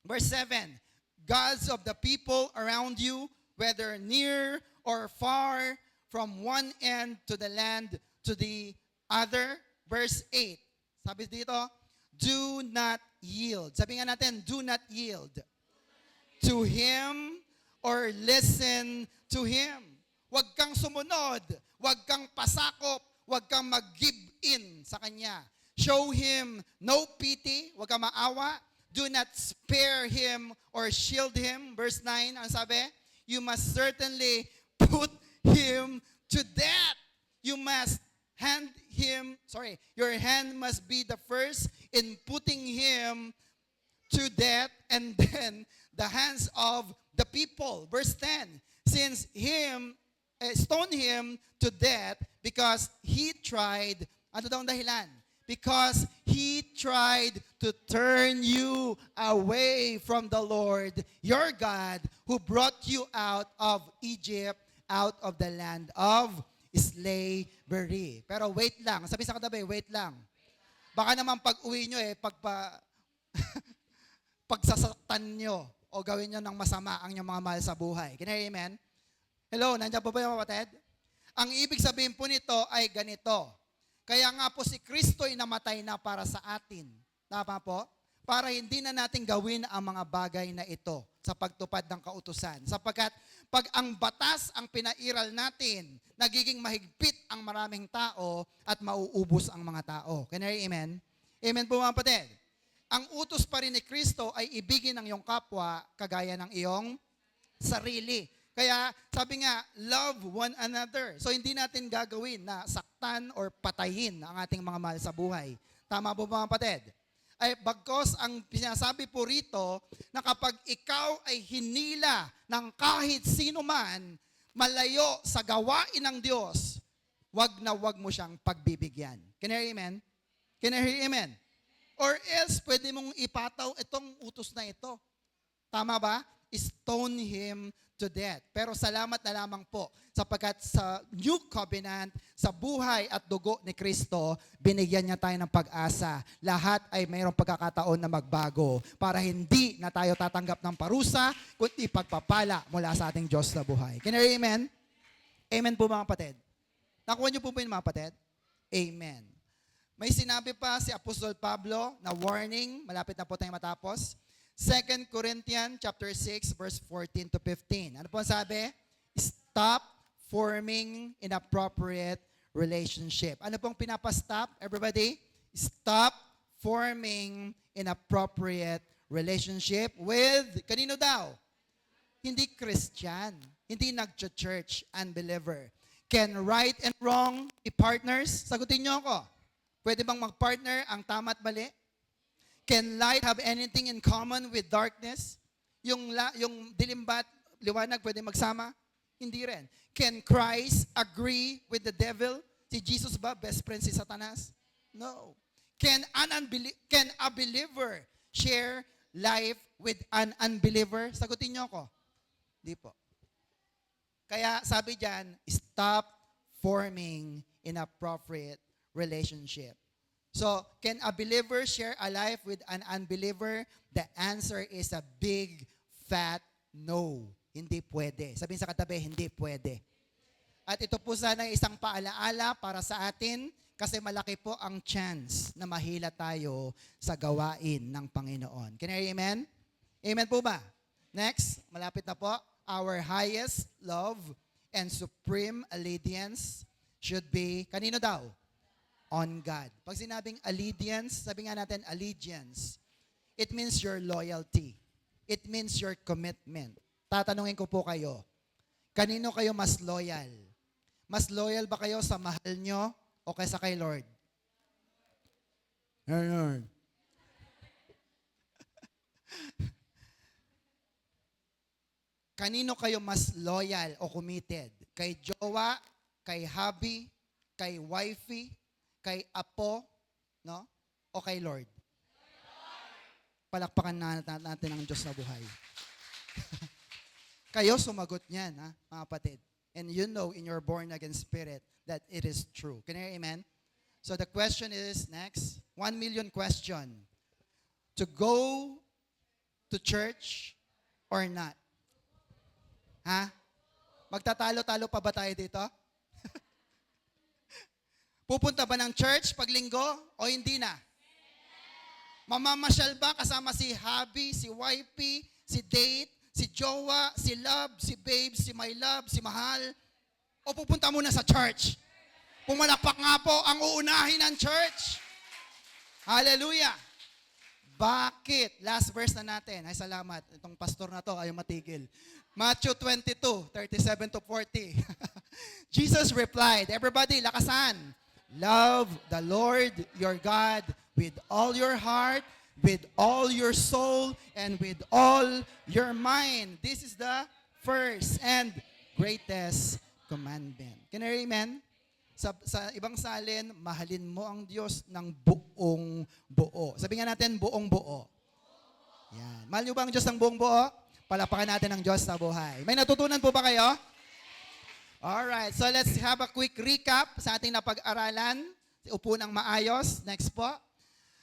Verse 7, gods of the people around you, whether near or far, from one end to the land to the other. Verse 8, sabi dito, do not yield. Sabi nga natin, do not yield to him or listen to him. Huwag kang sumunod. Huwag kang pasakop. Huwag kang mag-give in sa Kanya. Show Him no pity. Huwag kang maawa. Do not spare Him or shield Him. Verse 9, ang sabi? You must certainly put Him to death. You must your hand must be the first in putting Him to death, and then the hands of the people. Verse 10, since stone him to death because he tried, ano daw ang dahilan? Because he tried to turn you away from the Lord, your God, who brought you out of Egypt, out of the land of slavery. Pero wait lang. Sabi sa katabi, wait lang. Baka naman pag uwi nyo pagsasaktan nyo o gawin nyo ng masama ang inyong mga mahal sa buhay. Can you hear amen? Hello, nandiyan po ba yung kapatid? Ang ibig sabihin po nito ay ganito. Kaya nga po si Kristo ay namatay na para sa atin. Tama po? Para hindi na natin gawin ang mga bagay na ito sa pagtupad ng kautusan. Sapagkat pag ang batas ang pinairal natin, nagiging mahigpit ang maraming tao at mauubos ang mga tao. Can you hear amen? Amen po mga kapatid. Ang utos pa rin ni Kristo ay ibigin ang iyong kapwa kagaya ng iyong sarili. Kaya sabi nga, love one another. So hindi natin gagawin na saktan or patayin ang ating mga mahal sa buhay. Tama po mga kapatid? Ay bagkos ang sinasabi po rito na kapag ikaw ay hinila ng kahit sino man malayo sa gawain ng Diyos, wag na wag mo siyang pagbibigyan. Can you hear amen? Can you hear amen? Or else, pwede mong ipataw itong utos na ito. Tama ba? Stone him to death. Pero salamat na lamang po sapagkat sa New Covenant, sa buhay at dugo ni Kristo, binigyan niya tayo ng pag-asa. Lahat ay mayroong pagkakataon na magbago para hindi na tayo tatanggap ng parusa, kundi pagpapala mula sa ating Diyos na buhay. Can you hear amen? Amen po mga kapatid. Nakuha niyo po mga kapatid? Amen. May sinabi pa si Apostol Pablo na warning, malapit na po tayo matapos. 2 Corinthians chapter 6 verse 14 to 15. Ano po ang sabi? Stop forming inappropriate relationship. Ano pong pinapastop? Everybody? Stop forming inappropriate relationship with, kanino daw? Hindi Christian. Hindi nag-church, unbeliever. Can right and wrong be partners? Sagutin niyo ako. Pwede bang mag-partner ang tama at mali? Can light have anything in common with darkness? Yung dilim ba at liwanag pwede magsama? Hindi rin. Can Christ agree with the devil? Si Jesus ba best friend si Satanas? No. Can a believer share life with an unbeliever? Sagutin niyo ako. Hindi po. Kaya sabi diyan, stop forming inappropriate relationship. So, can a believer share a life with an unbeliever? The answer is a big, fat no. Hindi pwede. Sabihin sa katabi, hindi pwede. At ito po sana isang paalaala para sa atin kasi malaki po ang chance na mahila tayo sa gawain ng Panginoon. Can you hear amen? Amen po ba? Next, malapit na po. Our highest love and supreme allegiance should be, kanino daw? On God. Pag sinabing allegiance, sabi nga natin allegiance, it means your loyalty. It means your commitment. Tatanungin ko po kayo, kanino kayo mas loyal? Mas loyal ba kayo sa mahal nyo o kaysa kay Lord? Lord. Kanino kayo mas loyal o committed? Kay jowa, kay hubby, kay wifey, kay apo, no? O kay Lord? Palakpakan natin ang Diyos na buhay. Kayo sumagot niyan, ha, mga kapatid. And you know in your born-again spirit that it is true. Can you hear amen? So the question is, next, 1 million question. To go to church or not? Ha? Magtatalo-talo pa ba tayo dito? Pupunta ba ng church pag linggo o hindi na? Mamamasyal ba kasama si hubby, si wifey, si date, si jowa, si love, si babe, si my love, si mahal? O pupunta muna sa church? Pumalakpak nga po ang uunahin ng church. Hallelujah. Bakit? Last verse na natin. Ay, salamat. Itong pastor na to, ayaw matigil. Matthew 22, 37 to 40. Jesus replied, everybody, lakasan. Love the Lord your God with all your heart, with all your soul, and with all your mind. This is the first and greatest commandment. Can I hear amen? Sa ibang salin, mahalin mo ang Diyos ng buong buo. Sabi nga natin, buong buo. Yan. Mahal niyo ba ang Diyos ng buong buo? Palapakan natin ang Diyos sa buhay. May natutunan po ba kayo? Alright, so let's have a quick recap sa ating napag-aralan. Upo ng maayos. Next po.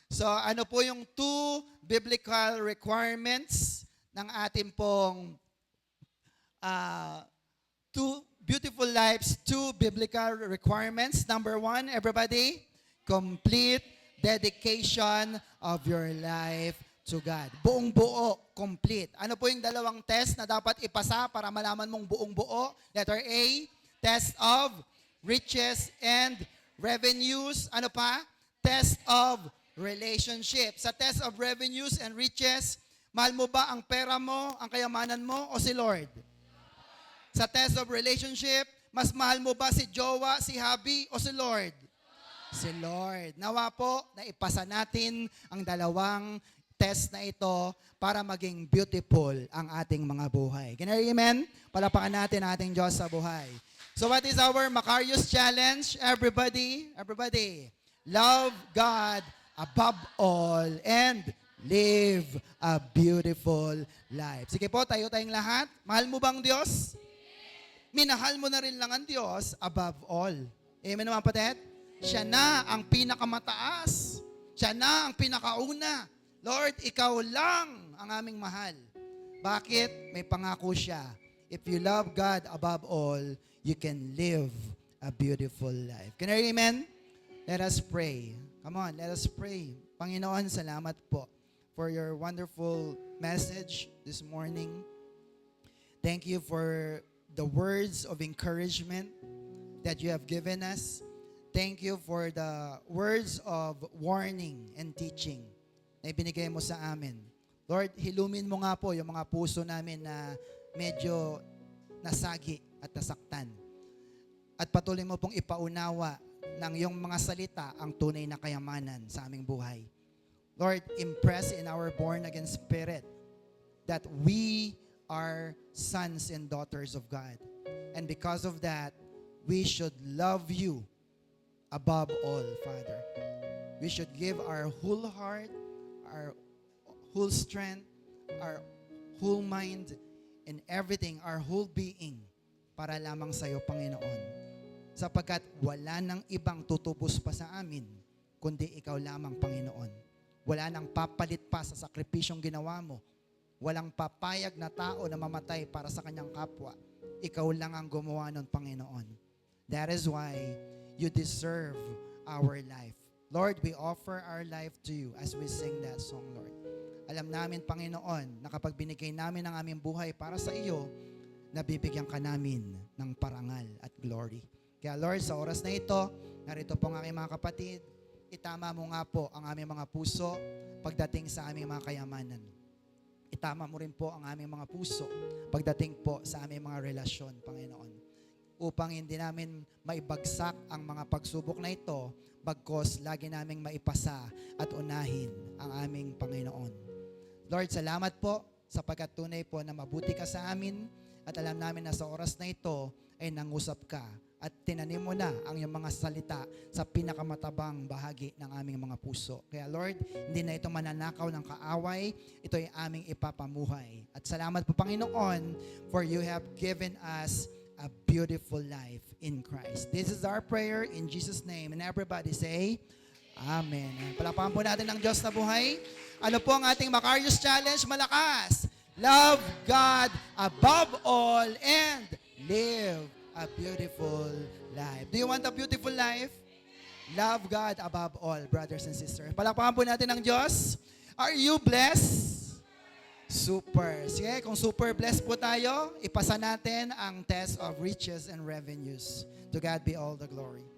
So ano po yung 2 biblical requirements ng ating pong 2 beautiful lives, 2 biblical requirements. Number 1, everybody, complete dedication of your life to God. Buong buo, complete. Ano po yung dalawang test na dapat ipasa para malaman mong buong buo? Letter A, test of riches and revenues. Ano pa? Test of relationship. Sa test of revenues and riches, mahal mo ba ang pera mo, ang kayamanan mo, o si Lord? Sa test of relationship, mas mahal mo ba si jowa, si hubby, o si Lord? Si Lord. Nawa po na ipasa natin ang dalawang test na ito para maging beautiful ang ating mga buhay. Can I amen? Palapakan natin ang ating Diyos sa buhay. So what is our Macarius Challenge? Everybody, love God above all and live a beautiful life. Sige po, tayo tayong lahat. Mahal mo bang Diyos? Minahal mo na rin lang ang Diyos above all. Amen naman, patid? Siya na ang pinakamataas. Siya na ang pinakauna. Lord, ikaw lang ang aming mahal. Bakit? May pangako siya. If you love God above all, you can live a beautiful life. Can I hear amen? Let us pray. Come on, let us pray. Panginoon, salamat po for your wonderful message this morning. Thank you for the words of encouragement that you have given us. Thank you for the words of warning and teaching na ibinigay mo sa amin. Lord, hilumin mo nga po yung mga puso namin na medyo nasagi at nasaktan. At patuloy mo pong ipaunawa ng iyong mga salita ang tunay na kayamanan sa aming buhay. Lord, impress in our born-again spirit that we are sons and daughters of God. And because of that, we should love you above all, Father. We should give our whole heart, our whole strength, our whole mind, and everything, our whole being, para lamang sa iyo, Panginoon. Sapagkat wala nang ibang tutubos pa sa amin, kundi ikaw lamang, Panginoon. Wala nang papalit pa sa sakripisyong ginawa mo. Walang papayag na tao na mamatay para sa kanyang kapwa. Ikaw lang ang gumawa nun, Panginoon. That is why you deserve our life. Lord, we offer our life to you as we sing that song, Lord. Alam namin, Panginoon, na kapag binigay namin ang aming buhay para sa iyo, nabibigyan ka namin ng parangal at glory. Kaya Lord, sa oras na ito, narito po ang aking mga kapatid, itama mo nga po ang aming mga puso pagdating sa aming mga kayamanan. Itama mo rin po ang aming mga puso pagdating po sa aming mga relasyon, Panginoon. Upang hindi namin maibagsak ang mga pagsubok na ito, bagkos lagi naming maipasa at unahin ang aming Panginoon. Lord, salamat po sapagkat tunay po na mabuti ka sa amin at alam namin na sa oras na ito ay nangusap ka at tinanim mo na ang iyong mga salita sa pinakamatabang bahagi ng aming mga puso. Kaya Lord, hindi na ito mananakaw ng kaaway, ito ay aming ipapamuhay. At salamat po, Panginoon, for you have given us a beautiful life in Christ. This is our prayer in Jesus' name. And everybody say, Amen. Palapakan po natin ng Diyos na buhay. Ano po ang ating Macarius Challenge? Malakas! Love God above all and live a beautiful life. Do you want a beautiful life? Love God above all, brothers and sisters. Palakpakan po natin ng Diyos. Are you blessed? Super. Sige, kung super blessed po tayo, ipasa natin ang test of riches and revenues. To God be all the glory.